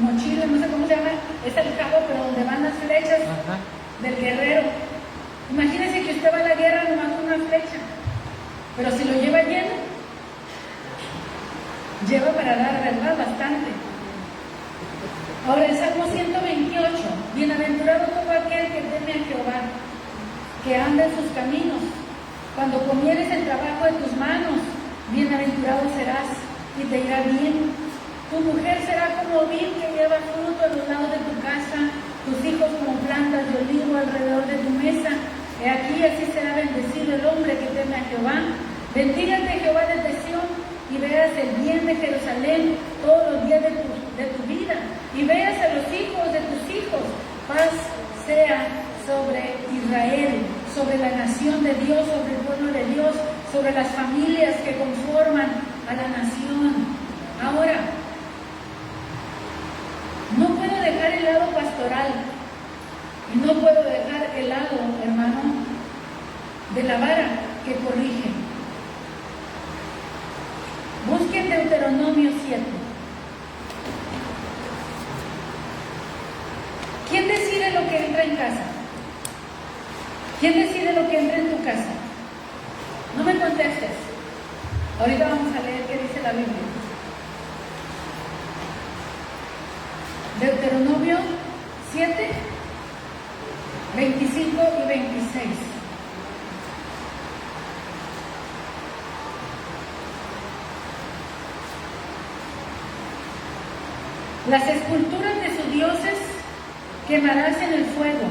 S1: mochila, no sé cómo se llama, es aljaba, pero donde van las flechas. Ajá. Del guerrero. Imagínense que usted va a la guerra nomás con una flecha, pero si lo lleva lleno, lleva para dar, ¿verdad? Bastante. Ahora el Salmo 128, bienaventurado todo aquel que teme a Jehová, que anda en sus caminos. Cuando comieres el trabajo de tus manos, bienaventurado serás y te irá bien. Tu mujer será como vid que lleva fruto a los lados de tu casa, tus hijos como plantas de olivo alrededor de tu mesa. He aquí, así será bendecido el hombre que teme a Jehová. Bendígate Jehová desde Sión y veas el bien de Jerusalén todos los días de tu vida. Y veas a los hijos de tus hijos. Paz sea sobre Israel, sobre la nación de Dios, sobre el pueblo de Dios, sobre las familias que conforman a la nación. Ahora, no puedo dejar el lado pastoral y no puedo dejar el lado, hermano, de la vara que corrige. Busquen Deuteronomio 7. ¿Quién decide lo que entra en casa? ¿Quién decide lo que entra en tu casa? No me contestes. Ahorita vamos a leer qué dice la Biblia. Deuteronomio 7, 25 y 26. Las esculturas de sus dioses quemarás en el fuego.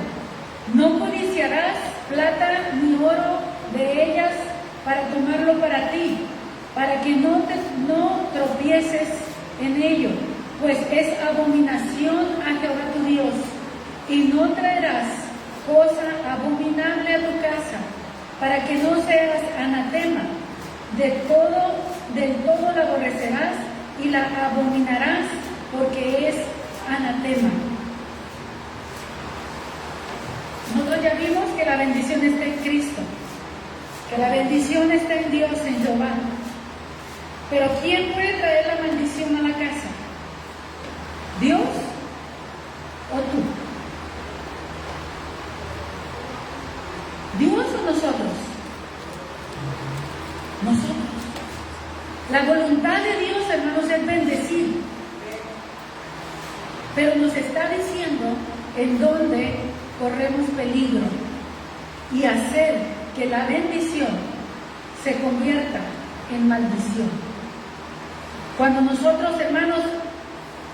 S1: No codiciarás plata ni oro de ellas para tomarlo para ti, para que no tropieces en ello, pues es abominación a Jehová tu Dios. Y no traerás cosa abominable a tu casa, para que no seas anatema. Del todo la aborrecerás y la abominarás, porque es anatema. Nosotros ya vimos que la bendición está en Cristo, que la bendición está en Dios, en Jehová. Pero ¿quién puede traer la maldición a la casa? ¿Dios o tú? ¿Dios o nosotros? Nosotros. La voluntad de Dios, hermanos, es bendecir. Pero nos está diciendo en dónde corremos peligro y hacer que la bendición se convierta en maldición. Cuando nosotros, hermanos,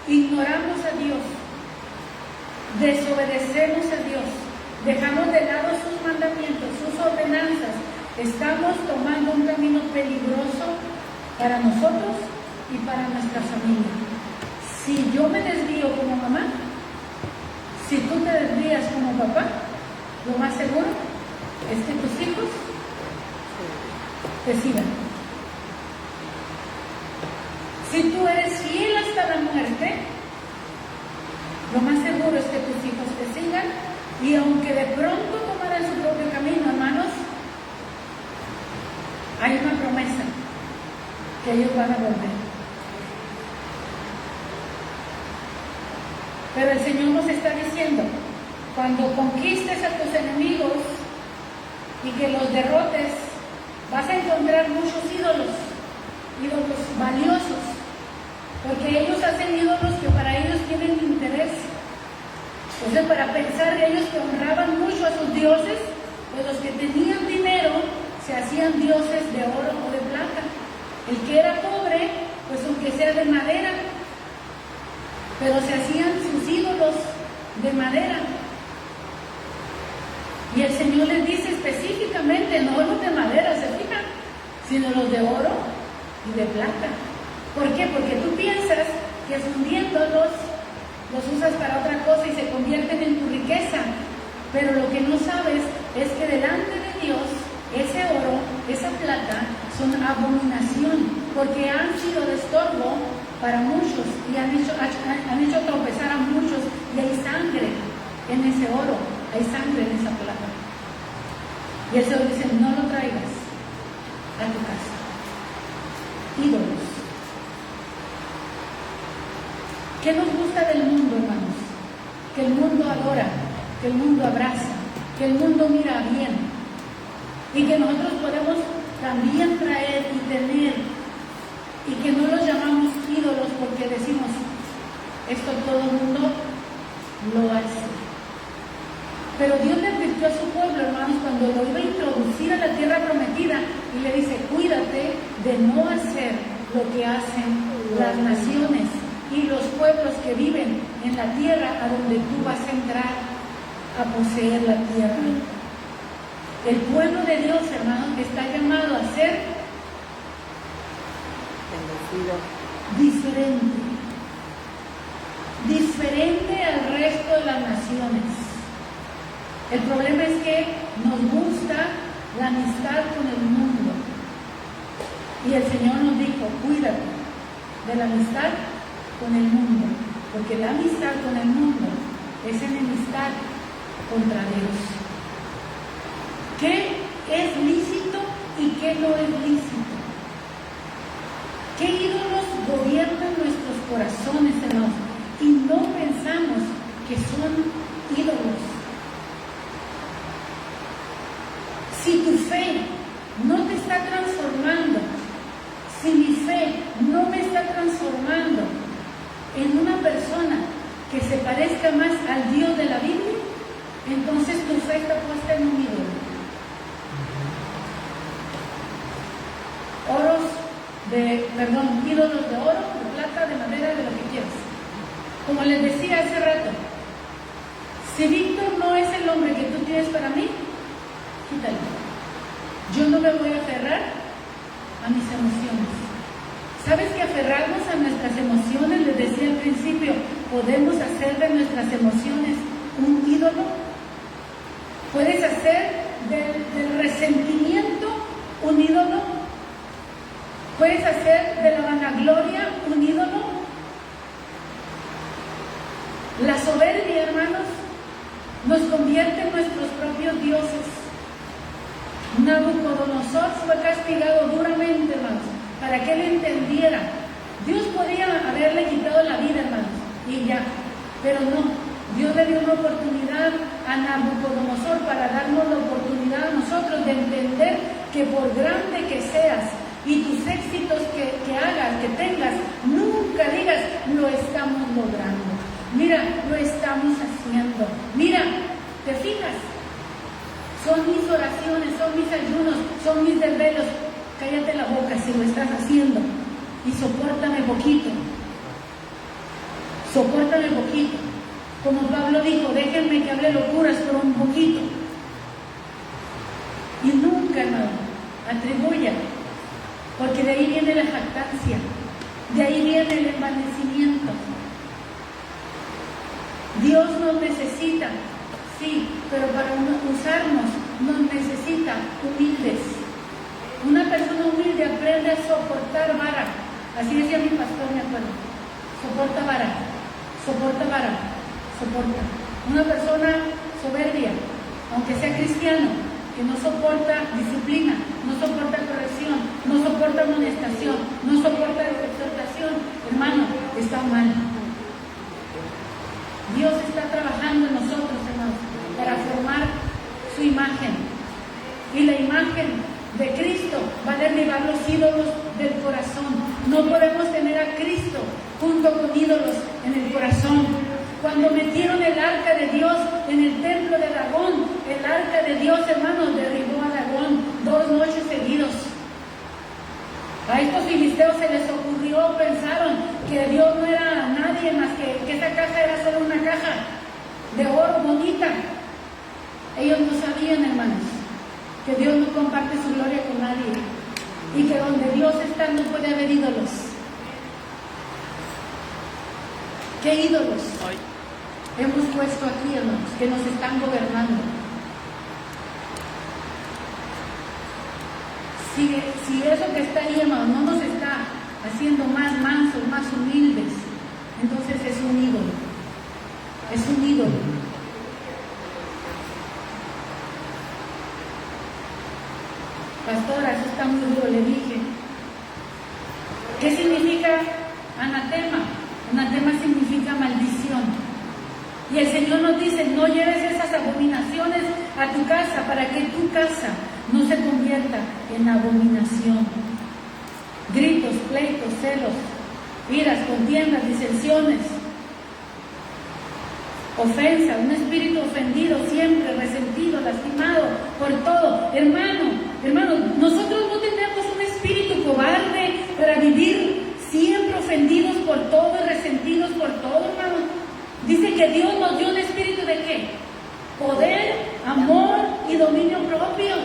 S1: ignoramos a Dios, desobedecemos a Dios, dejamos de lado sus mandamientos, sus ordenanzas, estamos tomando un camino peligroso para nosotros y para nuestra familia. Si yo me desvío como mamá, si tú te desvías como papá, lo más seguro es que tus hijos te sigan. Si tú eres fiel hasta la muerte, lo más seguro es que tus hijos te sigan, y aunque de pronto tomaran su propio camino, hermanos, hay una promesa que ellos van a volver. Pero el Señor nos está diciendo, cuando conquistes a tus enemigos y que los derrotes, vas a encontrar muchos ídolos valiosos, porque ellos hacen ídolos que para ellos tienen interés. Entonces, para pensar de ellos que honraban mucho a sus dioses, pues los que tenían dinero se hacían dioses de oro o de plata. El que era pobre, pues aunque sea de madera, pero se hacían sus ídolos de madera. Y el Señor les dice específicamente, no los de madera, se fijan, sino los de oro y de plata. ¿Por qué? Porque tú piensas que fundiéndolos los usas para otra cosa y se convierten en tu riqueza, pero lo que no sabes es que delante de Dios ese oro, esa plata son abominación, porque han sido de estorbo para muchos y han hecho tropezar a muchos, y hay sangre en ese oro, hay sangre en esa plata. Y el Señor dice, no lo traigas a tu casa. Ídolos. ¿Qué nos gusta del mundo, hermanos? Que el mundo adora, que el mundo abraza, que el mundo mira bien, y que nosotros podemos también traer y tener, y que no los llamamos ídolos porque decimos, esto todo el mundo lo hace. Pero Dios le advirtió a su pueblo, hermanos, cuando lo iba a introducir a la tierra prometida, y le dice, cuídate de no hacer lo que hacen las naciones y los pueblos que viven en la tierra a donde tú vas a entrar a poseer la tierra. El pueblo de Dios, hermanos, está llamado a ser diferente al resto de las naciones. El problema es que nos gusta la amistad con el mundo. Y el Señor nos dijo, cuídate de la amistad con el mundo, porque la amistad con el mundo es enemistad contra Dios. ¿Qué es lícito y qué no es lícito? ¿Qué ídolos gobiernan nuestros corazones, hermanos? Y no pensamos que son ídolos. Si tu fe no te está transformando, si mi fe no me está transformando en una persona que se parezca más al Dios de la Biblia, entonces tu fe está puesta en un ídolo. Ídolos de oro, de plata, de madera, de lo que quieras. Como les decía hace rato, si Víctor no es el hombre que tú tienes para mí, quítalo. Yo no me voy a aferrar a mis emociones. ¿Sabes que aferrarnos a nuestras emociones, les decía al principio, podemos hacer de nuestras emociones un ídolo? Puedes hacer del resentimiento un ídolo. Puedes hacer de la vanagloria un ídolo. La soberbia, hermanos, nos convierte en nuestros propios dioses. Nabucodonosor fue castigado duramente, hermanos, para que él entendiera. Dios podía haberle quitado la vida, hermanos, y ya, pero no. Dios le dio una oportunidad a Nabucodonosor para darnos la oportunidad a nosotros de entender que por grande que seas y tus éxitos que hagas, que tengas, nunca digas, lo estamos logrando. Mira, lo estamos haciendo. Mira, ¿te fijas? Son mis oraciones, son mis ayunos, son mis desvelos. Cállate la boca si lo estás haciendo y sopórtame poquito. Sopórtame poquito. Como Pablo dijo, déjenme que hable locuras por un poquito. Y nunca, hermano, atribuya, porque de ahí viene la jactancia, de ahí viene el envanecimiento. Dios nos necesita, sí, pero para usarnos nos necesita humildes. Una persona humilde aprende a soportar vara. Así decía mi pastor, me acuerdo. Soporta vara, soporta vara, soporta. Una persona soberbia, aunque sea cristiano, que no soporta disciplina, no soporta corrección, no soporta amonestación, no soporta exhortación, hermano, está mal. Dios está trabajando en nosotros, hermanos, para formar su imagen. Y la imagen de Cristo va a derribar los ídolos del corazón. No podemos tener a Cristo junto con ídolos en el corazón. Cuando metieron el arca de Dios en el templo de Dagón, el arca de Dios, hermanos, derribó a Dagón 2 noches seguidos. A estos filisteos se les ocurrió, pensaron que Dios no era nadie más que esa caja era solo una caja de oro bonita. Ellos no sabían, hermanos, que Dios no comparte su gloria con nadie y que donde Dios está no puede haber ídolos. ¿Qué ídolos hemos puesto aquí, hermanos, que nos están gobernando? Si eso que está ahí, hermano, no nos está haciendo más mansos, más humildes, entonces es un ídolo. Es un ídolo. Pastora, eso está muy duro, le dije. ¿Qué significa anatema? Anatema significa maldición. Y el Señor nos dice, no lleves esas abominaciones a tu casa para que tu casa no se convierta en abominación. Gritos, pleitos, celos, iras, contiendas, disensiones, ofensa, un espíritu ofendido siempre, resentido, lastimado por todo. Hermano, nosotros no tenemos un espíritu cobarde para vivir siempre ofendidos por todo y resentidos por todo, hermano. Dice que Dios nos dio un espíritu de ¿qué? Poder, amor y dominio propio.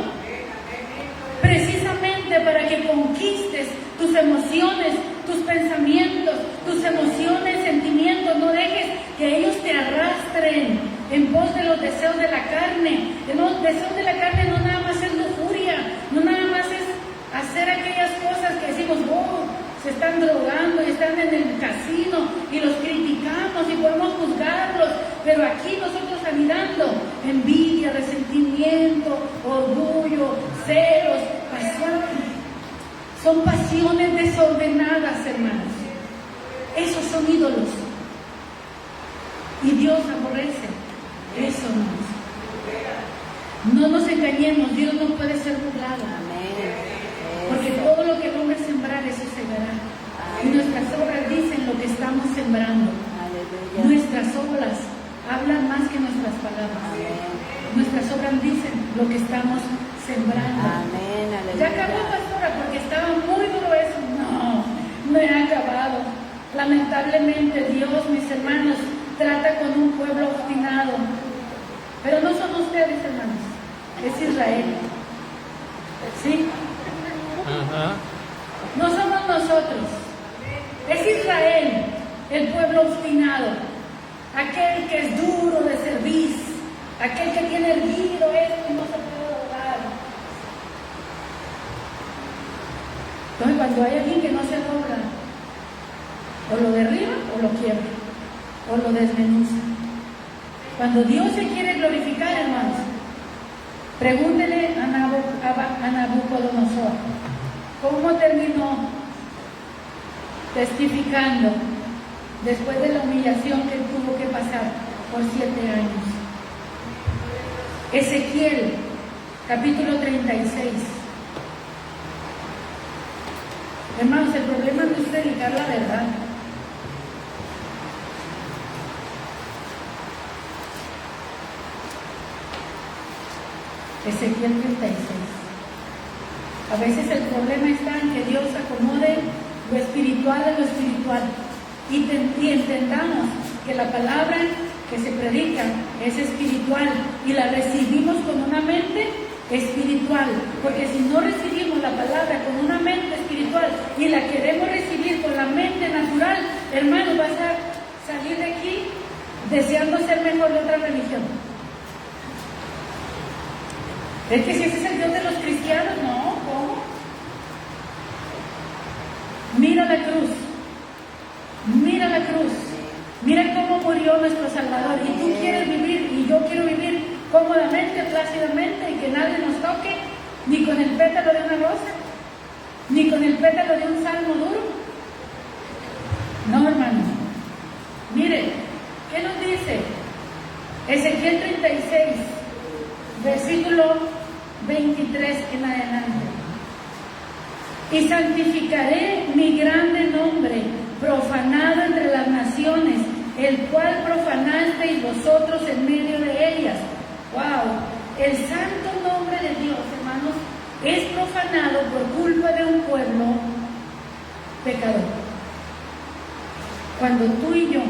S1: Precisamente para que conquistes tus emociones, tus pensamientos, tus emociones, sentimientos. No dejes que ellos te arrastren en pos de los deseos de la carne. Los deseos de la carne no nada más es lujuria, no nada más es hacer aquellas cosas que decimos, oh, se están drogando y están en el casino y los criticamos y podemos juzgarlos, pero aquí nosotros anidando envidia, resentimiento, orgullo, celos, pasión. Son pasiones desordenadas, hermanos. Esos son ídolos. Y Dios aborrece eso, hermanos. No nos engañemos, Dios no puede ser burlado. Porque todo lo que el hombre sembrar, eso segará. Y nuestras obras dicen lo que estamos sembrando. Aleluya. Nuestras obras hablan más que nuestras palabras. Amén. Nuestras obras dicen lo que estamos sembrando. Amén. Ya acabó, pastora, porque estaba muy duro eso. No he acabado. Lamentablemente Dios, mis hermanos, trata con un pueblo obstinado. Pero no son ustedes, hermanos, es Israel. ¿Sí?
S3: Ajá.
S1: No somos nosotros, es Israel, el pueblo obstinado, aquel que es duro de cerviz, aquel que tiene erguido esto y no se puede doblar. Entonces, cuando hay alguien que no se dobla, o lo derriba o lo quiebra, o lo desmenuza. Cuando Dios se quiere glorificar, hermanos, pregúntele a Nabucodonosor, ¿cómo terminó testificando después de la humillación que tuvo que pasar por 7 años? Ezequiel, capítulo 36. Hermanos, el problema no es predicar la verdad. Ezequiel 36. A veces el problema está en que Dios acomode lo espiritual a lo espiritual y entendamos que la palabra que se predica es espiritual y la recibimos con una mente espiritual, porque si no recibimos la palabra con una mente espiritual y la queremos recibir con la mente natural, hermano, vas a salir de aquí deseando ser mejor de otra religión. Es que si ese es el Dios de los cristianos, no, ¿cómo? Mira la cruz, mira cómo murió nuestro Salvador, y tú quieres vivir, y yo quiero vivir cómodamente, plácidamente, y que nadie nos toque, ni con el pétalo de una rosa, ni con el pétalo de un salmo duro. No, hermano. Mire, ¿qué nos dice? Ezequiel 36, versículo 23 en adelante. Y santificaré mi grande nombre, profanado entre las naciones, el cual profanasteis vosotros en medio de ellas. ¡Wow! El santo nombre de Dios, hermanos, es profanado por culpa de un pueblo pecador. Cuando tú y yo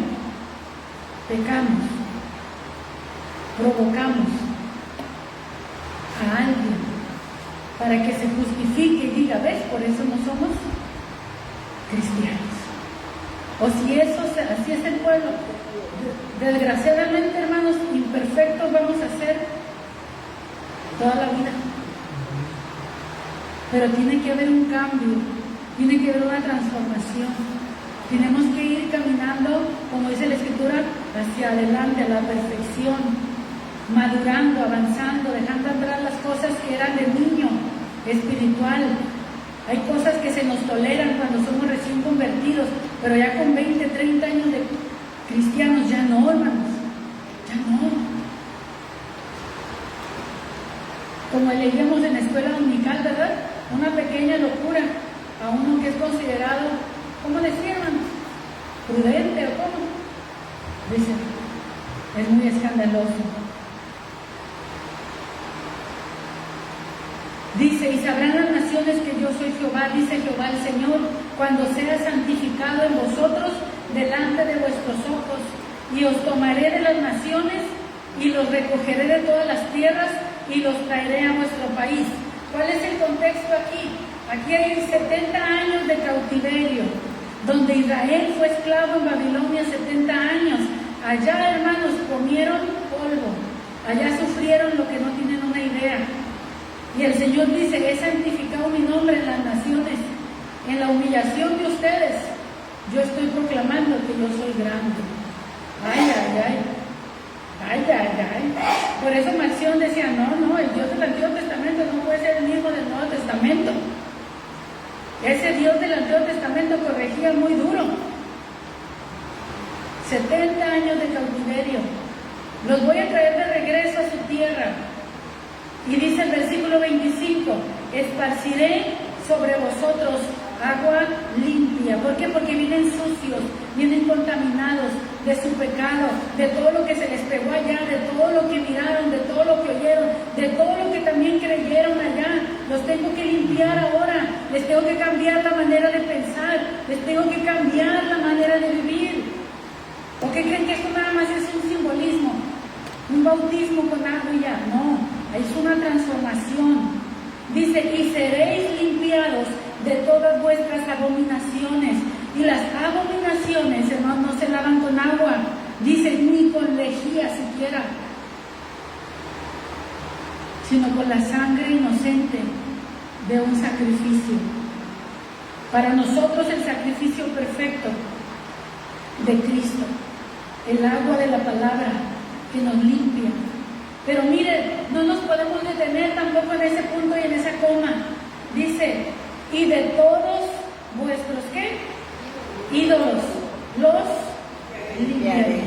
S1: pecamos, provocamos a alguien para que se justifique y diga, ¿ves? Por eso no somos cristianos. O si eso, así es el pueblo, desgraciadamente, hermanos, imperfectos vamos a ser toda la vida. Pero tiene que haber un cambio, tiene que haber una transformación. Tenemos que ir caminando, como dice la Escritura, hacia adelante, a la perfección, madurando, avanzando, dejando atrás las cosas que eran de niño espiritual. Hay cosas que se nos toleran cuando somos recién convertidos, pero ya con 20, 30 años de cristianos ya no, hermanos, ya no. Como leíamos en la escuela dominical, ¿verdad? Una pequeña locura a uno que es considerado, ¿cómo decía, hermano? ¿Prudente o cómo? Dice, es muy escandaloso. Dice, y sabrán las naciones que yo soy Jehová, dice Jehová el Señor, cuando sea santificado en vosotros delante de vuestros ojos, y os tomaré de las naciones, y los recogeré de todas las tierras, y los traeré a vuestro país. ¿Cuál es el contexto aquí? Aquí hay 70 años de cautiverio, donde Israel fue esclavo en Babilonia 70 años. Allá, hermanos, comieron polvo, allá sufrieron lo que no tienen una idea. Y el Señor dice, he santificado mi nombre en las naciones, en la humillación de ustedes, yo estoy proclamando que yo soy grande. Ay, ay, ay, ay, ay, ay. Por eso Marción decía, no, el Dios del Antiguo Testamento no puede ser el mismo del Nuevo Testamento. Ese Dios del Antiguo Testamento corregía muy duro. 70 años de cautiverio. Los voy a traer de regreso a su tierra. Y dice el versículo 25, esparciré sobre vosotros agua limpia. ¿Por qué? Porque vienen sucios, vienen contaminados de su pecado, de todo lo que se les pegó allá, de todo lo que miraron, de todo lo que oyeron, de todo lo que también creyeron allá. Los tengo que limpiar ahora les tengo que cambiar la manera de pensar, les tengo que cambiar la manera de vivir. ¿O qué creen que esto nada más es un simbolismo? Un bautismo con agua y ya. No, es una transformación. Dice, y seréis limpiados de todas vuestras abominaciones. Y las abominaciones, hermanos, no se lavan con agua. Dice, ni con lejía siquiera, sino con la sangre inocente de un sacrificio. Para nosotros el sacrificio perfecto de Cristo, el agua de la palabra que nos limpia. Pero miren, no nos podemos detener tampoco en ese punto y en esa coma. Dice, y de todos vuestros, ¿qué? Ídolos, los limpiaré.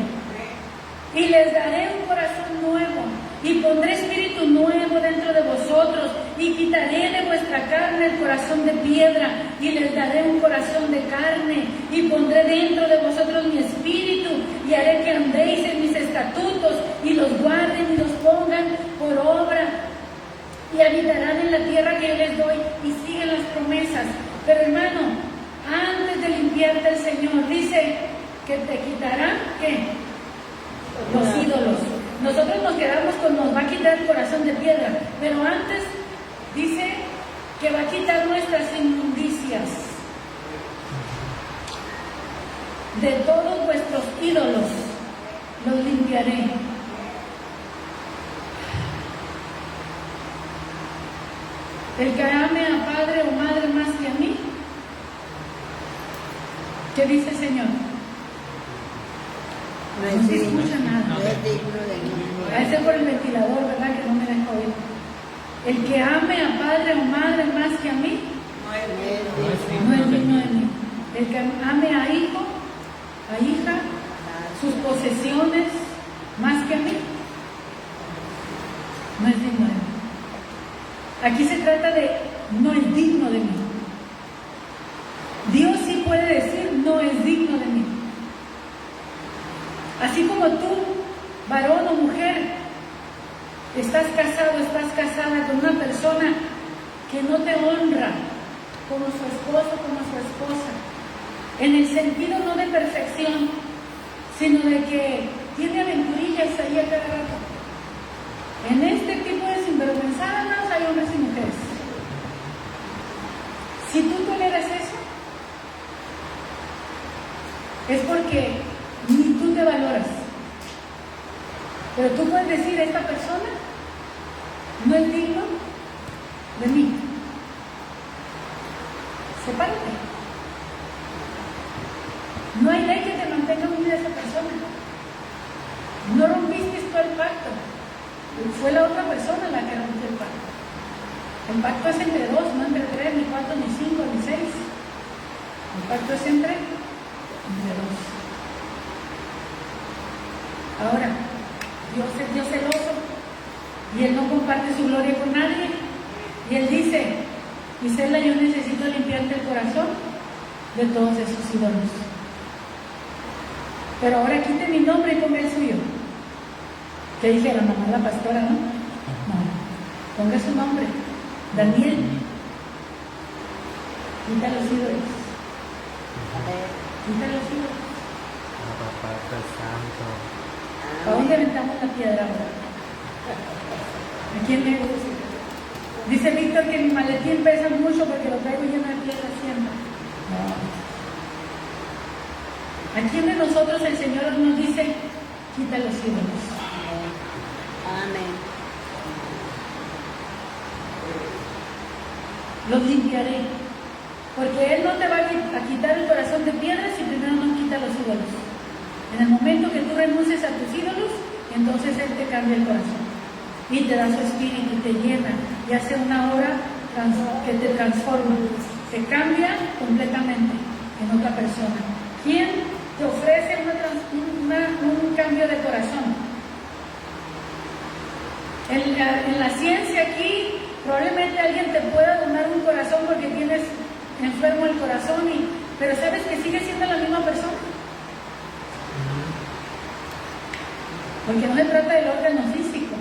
S1: Y les daré un corazón nuevo, y pondré espíritu nuevo dentro de vosotros, y quitaré de vuestra carne el corazón de piedra, y les daré un corazón de carne, y pondré dentro de vosotros mi espíritu, y haré que andéis en mis estatutos, y los guarden y los pongan por obra, y habitarán en la tierra que yo les doy, y siguen las promesas. Pero hermano, antes de limpiarte el Señor, dice que te quitará, ¿qué? Los ídolos. Nosotros nos quedamos con nos va a quitar el corazón de piedra, pero antes dice que va a quitar nuestras inmundicias. De todos vuestros ídolos los limpiaré. El que ame a padre o madre más que a mí, ¿qué dice el Señor? No se escucha nada.
S2: No es digno de mí.
S1: A ese por el ventilador, ¿verdad? Que no me deja oír. El que ame a padre o madre más que a mí, no es digno de mí. El que ame a hijo, a hija, sus posesiones más que a mí, no es digno de mí. Aquí se trata de no es digno de mí. Dios sí puede decir no es digno de mí. Así como tú, varón o mujer, estás casado, estás casada con una persona que no te honra como su esposo, como su esposa, en el sentido no de perfección, sino de que tiene aventurillas ahí a cada rato. En este tipo de sinvergüenzadas hay hombres y mujeres. Si tú toleras eso, es porque ni tú te valoras. Pero tú puedes decir, esta persona no es digno de mí. Sepárate. No hay ley que te mantenga unida a esa persona. No rompiste tú el pacto. Fue la otra persona la que rompió el pacto. El pacto es entre dos, no entre tres, ni cuatro, ni cinco, ni seis. El pacto es entre dos. Ahora, Dios es Dios celoso y Él no comparte su gloria con nadie. Y Él dice, Isela, yo necesito limpiarte el corazón de todos esos ídolos. Pero ahora quite mi nombre y ponga el suyo. ¿Qué dije la mamá, la pastora, no? No, ponga su nombre, Daniel. Quita los ídolos. Quita los ídolos. ¿A dónde aventamos la piedra ahora? ¿A quién le gusta? Dice Víctor que mi maletín pesa mucho porque lo traigo lleno de piedra siempre. No. ¿A quién de nosotros el Señor nos dice, quita los ídolos?
S2: Amén.
S1: Los limpiaré. Porque Él no te va a quitar el corazón de piedra si primero no quita los ídolos. En el momento que tú renuncies a tus ídolos, entonces Él te cambia el corazón. Y te da su espíritu, te llena y hace una obra que te transforma. Te cambia completamente en otra persona. ¿Quién te ofrece un cambio de corazón? En la ciencia aquí, probablemente alguien te pueda donar un corazón porque tienes enfermo el corazón, pero sabes que sigue siendo la misma persona. Porque no se trata del órgano físico,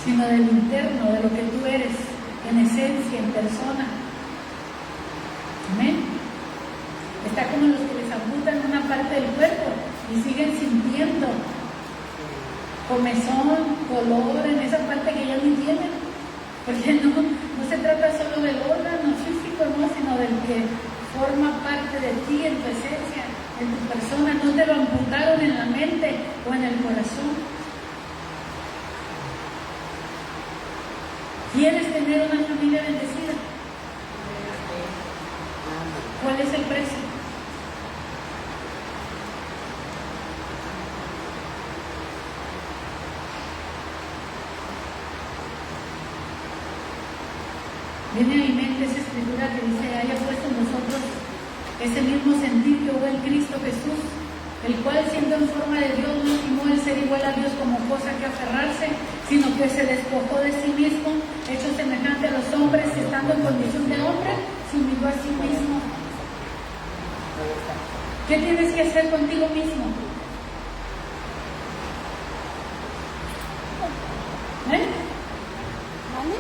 S1: sino del interno, de lo que tú eres, en esencia, en persona. Está como los que les amputan una parte del cuerpo y siguen sintiendo comezón, dolor en esa parte que ya no tienen. Porque no se trata solo del órgano físico, no, sino del que forma parte de ti, en tu esencia, en tu persona. No te lo amputaron en la mente o en el corazón. ¿Quieres tener una familia bendecida? ¿Cuál es el precio? Viene a mi mente esa escritura que dice: haya puesto en nosotros ese mismo sentir que hubo en Cristo Jesús, el cual, siendo en forma de Dios, no estimó el ser igual a Dios como cosa que aferrarse, sino que se despojó de sí mismo, hecho semejante a los hombres, estando en condición de hombre, se humilló a sí mismo. ¿Qué tienes que hacer contigo mismo?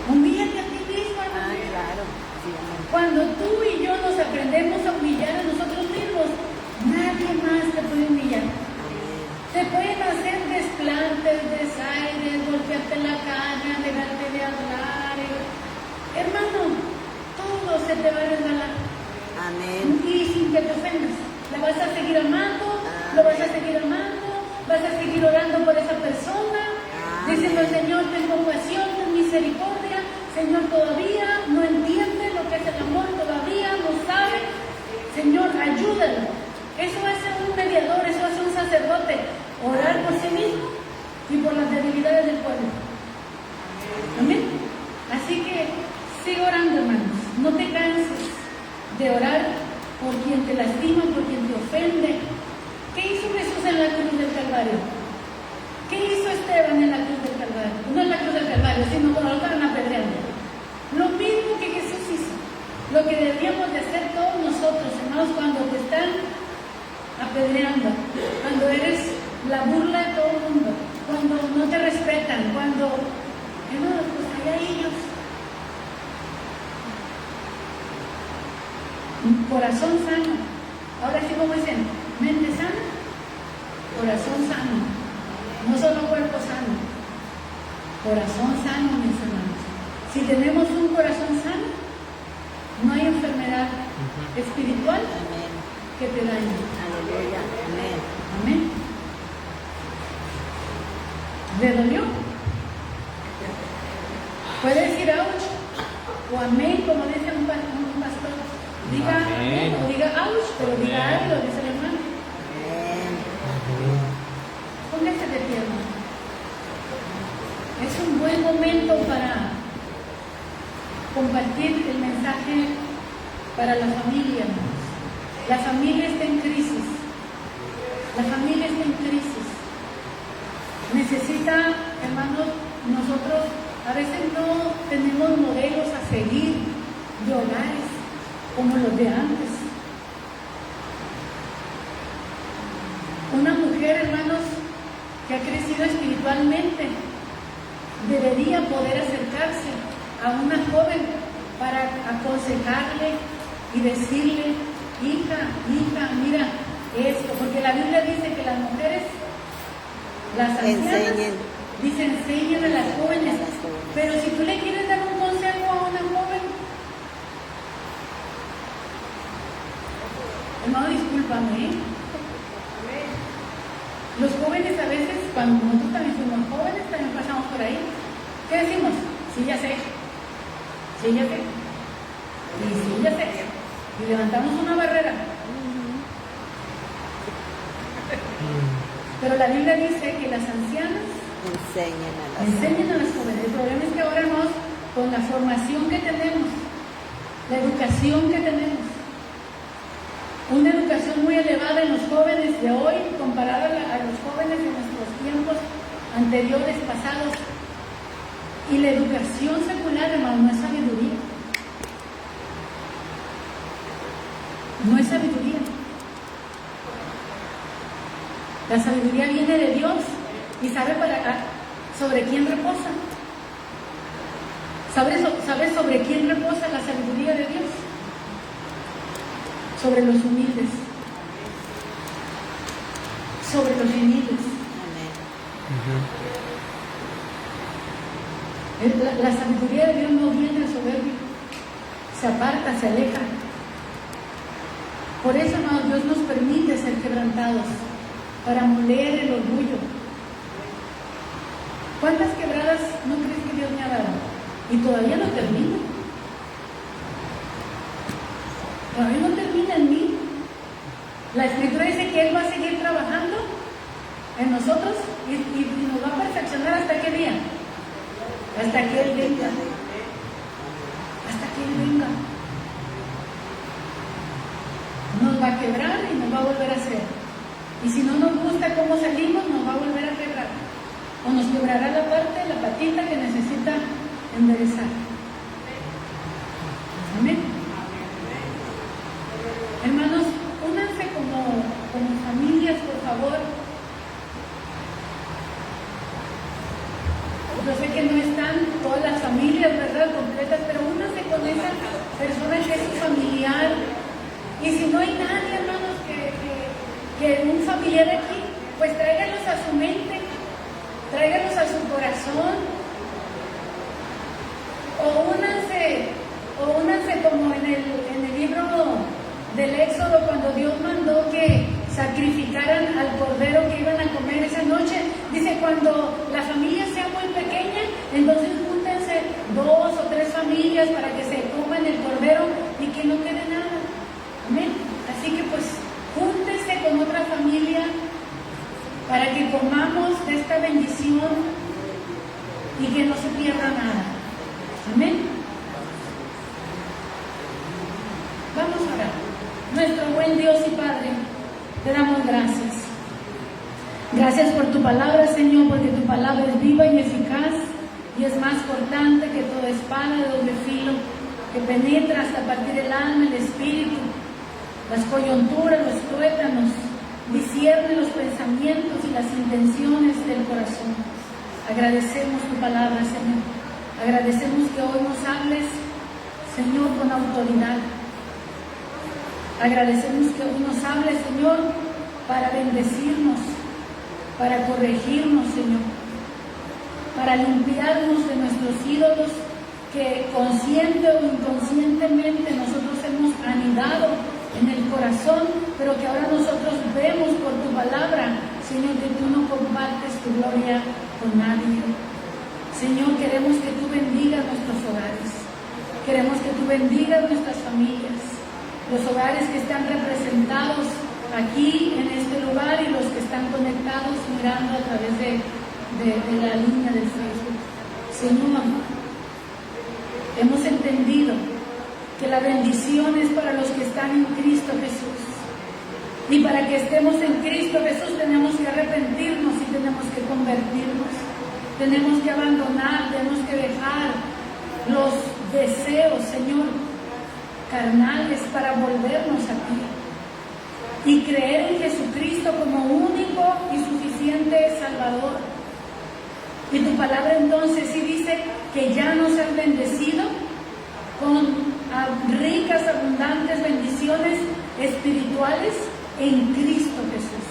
S1: Humíllate a ti mismo, hermano.
S2: Claro. Sí, amén.
S1: Cuando tú y yo nos aprendemos a humillar a nosotros mismos, nadie más te puede humillar. Te pueden hacer desplantes, desaires, golpearte la caña, dejarte de hablar. Hermano, todo se te va a resbalar.
S2: Amén.
S1: Y sin que te ofendas. La vas a seguir amando, lo vas a seguir amando, vas a seguir orando por esa persona, diciendo: Señor, ten compasión, ten misericordia. Señor, todavía no entiende lo que es el amor, todavía no sabe. Señor, ayúdalo. Eso hace un mediador, eso hace un sacerdote, orar por sí mismo y por las debilidades del pueblo. Amén. Así que sigue orando, hermanos. No te canses de orar por quien te lastima, por quien te ofende. ¿Qué hizo Jesús en la cruz del Calvario? ¿Qué hizo Esteban en la cruz del Calvario? No en la cruz del Calvario, sino cuando lo estaban apedreando. Lo mismo que Jesús hizo. Lo que deberíamos de hacer todos nosotros, hermanos, cuando te están apedreando, cuando eres la burla de todo el mundo, cuando no te respetan, cuando, hermanos, pues allá ellos. Un corazón sano. Ahora sí, como dicen, mente sana, corazón sano. No solo cuerpo sano, corazón sano, mis hermanos. Si tenemos un corazón sano, no hay enfermedad espiritual que te dañe.
S2: Aleluya. Amén.
S1: Amén. ¿Le dolió? Puede decir ouch o amén, como dice un pastor. Diga amén o diga ouch, pero diga algo, dice el hermano.
S2: Amén.
S1: Póngase de pie, hermano. Es un buen momento para compartir el mensaje para la familia, hermanos. La familia está en crisis. La familia está en crisis. Necesita, hermanos, nosotros a veces no tenemos modelos a seguir de hogares como los de antes. Una mujer, hermanos, que ha crecido espiritualmente, debería poder acercarse a una joven para aconsejarle y decirle: hija, mira esto, porque la Biblia dice que las mujeres, las ancianas, dice enseñen a las jóvenes, pero si tú le quieres dar un consejo a una joven, hermano, discúlpame, los jóvenes a veces, cuando nosotros también somos jóvenes, también pasamos por ahí, ¿qué decimos? Sí, ya sé, sí, ya sé, y sí, ya sé, y levantamos una barrera. Pero la Biblia dice que las ancianas enseñan a las jóvenes. El problema es que ahora no, con la formación que tenemos, la educación que tenemos, una educación muy elevada en los jóvenes de hoy comparada a los jóvenes de nuestros tiempos anteriores, pasados, y la educación secular, hermano, no es sabiduría. No es sabiduría. La sabiduría viene de Dios y sabe sobre quién reposa. ¿Sabe sobre quién reposa la sabiduría de Dios? Sobre los humildes. sobre los gemidos.
S2: Amén.
S3: Ujú.
S1: La sabiduría de Dios no viene al soberbio, se aparta, se aleja. Por eso, amados, Dios nos permite ser quebrantados para moler el orgullo. ¿Cuántas quebradas no crees que Dios me ha dado? Y todavía no termina. Todavía no termina en mí. La Escritura dice que Él va a seguir trabajando en nosotros y nos va a perfeccionar ¿hasta qué día? Hasta que Él venga. Hasta que Él venga. Nos va a quebrar y nos va a volver a hacer. Y si no nos gusta cómo salimos, nos va a volver a quebrar. O nos quebrará la patita que necesita enderezar. Amén. Hermanos, únanse como familias, por favor. Yo sé que no están todas las familias, ¿verdad?, completas, pero únanse con esa persona que es su familiar. Y si no hay nadie, hermanos, que un familiar aquí, pues tráiganlos a su mente, tráiganlos a su corazón. O únanse como en el libro del Éxodo, cuando Dios mandó que sacrificaran al cordero que iban a comer esa noche. Dice, cuando la familia sea muy pequeña, entonces júntense 2 o 3 familias para que se coman el cordero y que no quede nada. Amén. Así que pues júntense con otra familia para que comamos de esta bendición y que no se pierda nada. Amén. Vamos a orar. Nuestro buen Dios y Padre, te damos gracias. Gracias por tu palabra, Señor, porque tu palabra es viva y eficaz y es más cortante que toda espada de doble filo, que penetra hasta partir el alma, el espíritu, las coyunturas, los tuétanos, discierne los pensamientos y las intenciones del corazón. Agradecemos tu palabra, Señor. Agradecemos que hoy nos hables, Señor, con autoridad. Agradecemos que hoy nos hables, Señor, para bendecirnos, para corregirnos, Señor, para limpiarnos de nuestros ídolos que consciente o inconscientemente nosotros hemos anidado en el corazón, pero que ahora nosotros vemos por tu palabra, Señor, que tú no compartes tu gloria con nadie. Señor, queremos que tú bendigas nuestros hogares, queremos que tú bendigas nuestras familias, los hogares que están representados aquí en este lugar y los que están conectados mirando a través de la línea del Facebook. Señor, hemos entendido que la bendición es para los que están en Cristo Jesús. Y para que estemos en Cristo Jesús tenemos que arrepentirnos y tenemos que convertirnos. Tenemos que abandonar, tenemos que dejar los deseos, Señor, carnales para volvernos a ti. Y creer en Jesucristo como único y suficiente Salvador. Y tu palabra entonces sí dice que ya nos has bendecido con ricas, abundantes bendiciones espirituales en Cristo Jesús.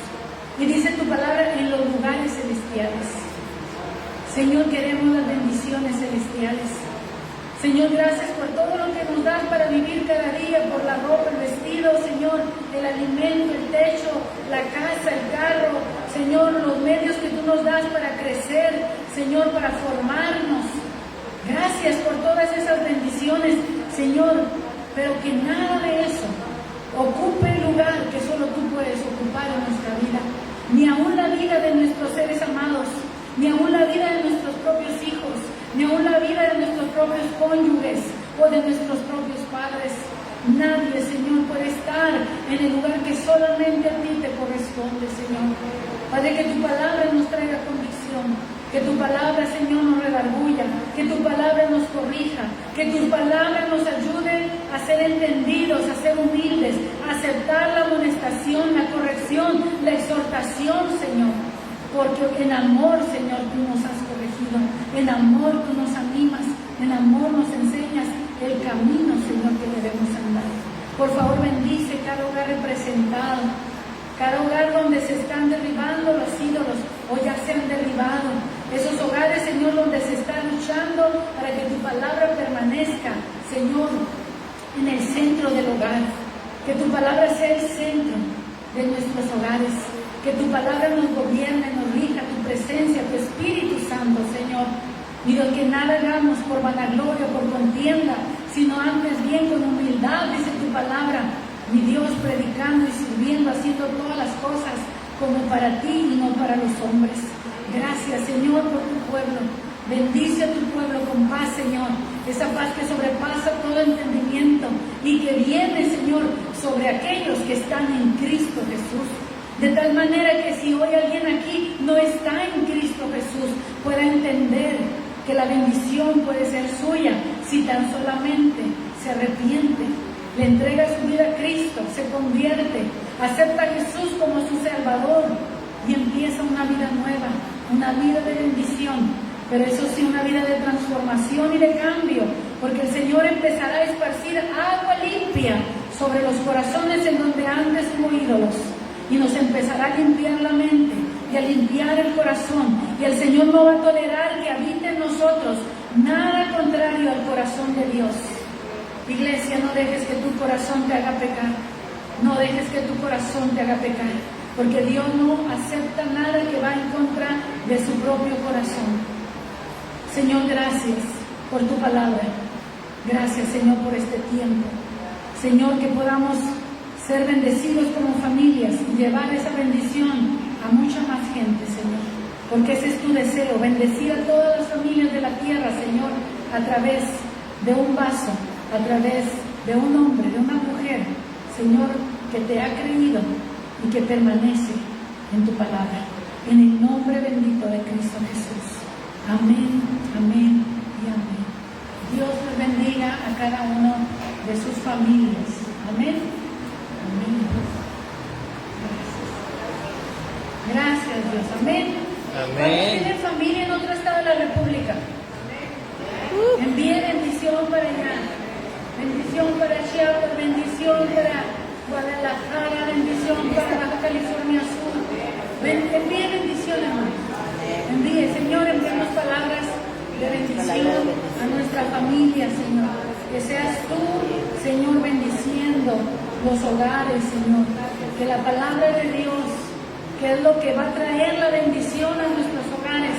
S1: Y dice tu palabra en los lugares celestiales. Señor, queremos las bendiciones celestiales. Señor, gracias por todo lo que nos das para vivir cada día, por la ropa, el vestido, Señor, el alimento, el techo, la casa, el carro, Señor, los medios que tú nos das para crecer, Señor, para formarnos. Gracias por todas esas bendiciones, Señor, pero que nada de eso ocupe el lugar que solo tú puedes ocupar en nuestra vida, ni aún la vida de nuestros seres amados, ni aún la vida de nuestros propios hijos, ni aún la vida de nuestros propios cónyuges o de nuestros propios padres. Nadie, Señor, puede estar en el lugar que solamente a ti te corresponde, Señor. Padre, que tu palabra nos traiga convicción, que tu palabra, Señor, nos redarguya, que tu palabra nos corrija, que tu palabra nos ayude a ser entendidos, a ser humildes, a aceptar la amonestación, la corrección, la exhortación, Señor. Porque en amor, Señor, tú nos has corregido, en amor tú nos animas, en amor nos enseñas el camino, Señor, que debemos andar. Por favor, bendice cada hogar representado, cada hogar donde se están derribando los ídolos o ya se han derribado, esos hogares, Señor, donde se está luchando para que tu palabra permanezca, Señor, en el centro del hogar, que tu palabra sea el centro de nuestros hogares, que tu palabra nos gobierne, nos rija, tu presencia, tu Espíritu Santo, Señor. Y Dios, que nada hagamos por vanagloria, por contienda, sino antes bien con humildad, dice tu palabra, mi Dios, predicando y sirviendo, haciendo todas las cosas como para ti y no para los hombres. Gracias, Señor, por tu pueblo. Bendice a tu pueblo con paz, Señor, esa paz que sobrepasa todo entendimiento y que viene, Señor, sobre aquellos que están en Cristo Jesús. De tal manera que si hoy alguien aquí no está en Cristo Jesús, pueda entender que la bendición puede ser suya si tan solamente se arrepiente, le entrega su vida a Cristo, se convierte, acepta a Jesús como su Salvador y empieza una vida nueva, una vida de bendición, pero eso sí, una vida de transformación y de cambio, porque el Señor empezará a esparcir agua limpia sobre los corazones en donde antes hubo ídolos, y nos empezará a limpiar la mente y a limpiar el corazón, y el Señor no va a tolerar que habite en nosotros nada contrario al corazón de Dios. Iglesia, no dejes que tu corazón te haga pecar, no dejes que tu corazón te haga pecar, porque Dios no acepta nada que va en contra de su propio corazón. Señor, gracias por tu palabra, gracias, Señor, por este tiempo. Señor, que podamos ser bendecidos como familias y llevar esa bendición a mucha más gente, Señor, porque ese es tu deseo, bendecir a todas las familias de la tierra, Señor, a través de un vaso, a través de un hombre, de una mujer, Señor, que te ha creído y que permanece en tu palabra, en el nombre bendito de Cristo Jesús. Amén, amén y amén. Dios les bendiga a cada uno de sus familias. Amén. Amén. Gracias, Dios. Amén. ¿Cuántos tienen familia en otro estado de la República? Envíe bendición para allá. Bendición para Chiapas, bendición para Guadalajara, bendición para Baja California Sur. Envíe bendición, hermano. Envíe, Señor, envíanos palabras de bendición a nuestra familia, Señor. Que seas tú, Señor, bendiciendo los hogares, Señor. Que la palabra de Dios, que es lo que va a traer la bendición a nuestros hogares,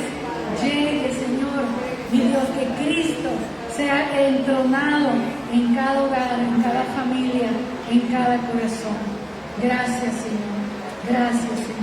S1: llegue, Señor. Mi Dios, que Cristo sea entronado en cada hogar, en cada familia, en cada corazón. Gracias, Señor. Gracias, Señor.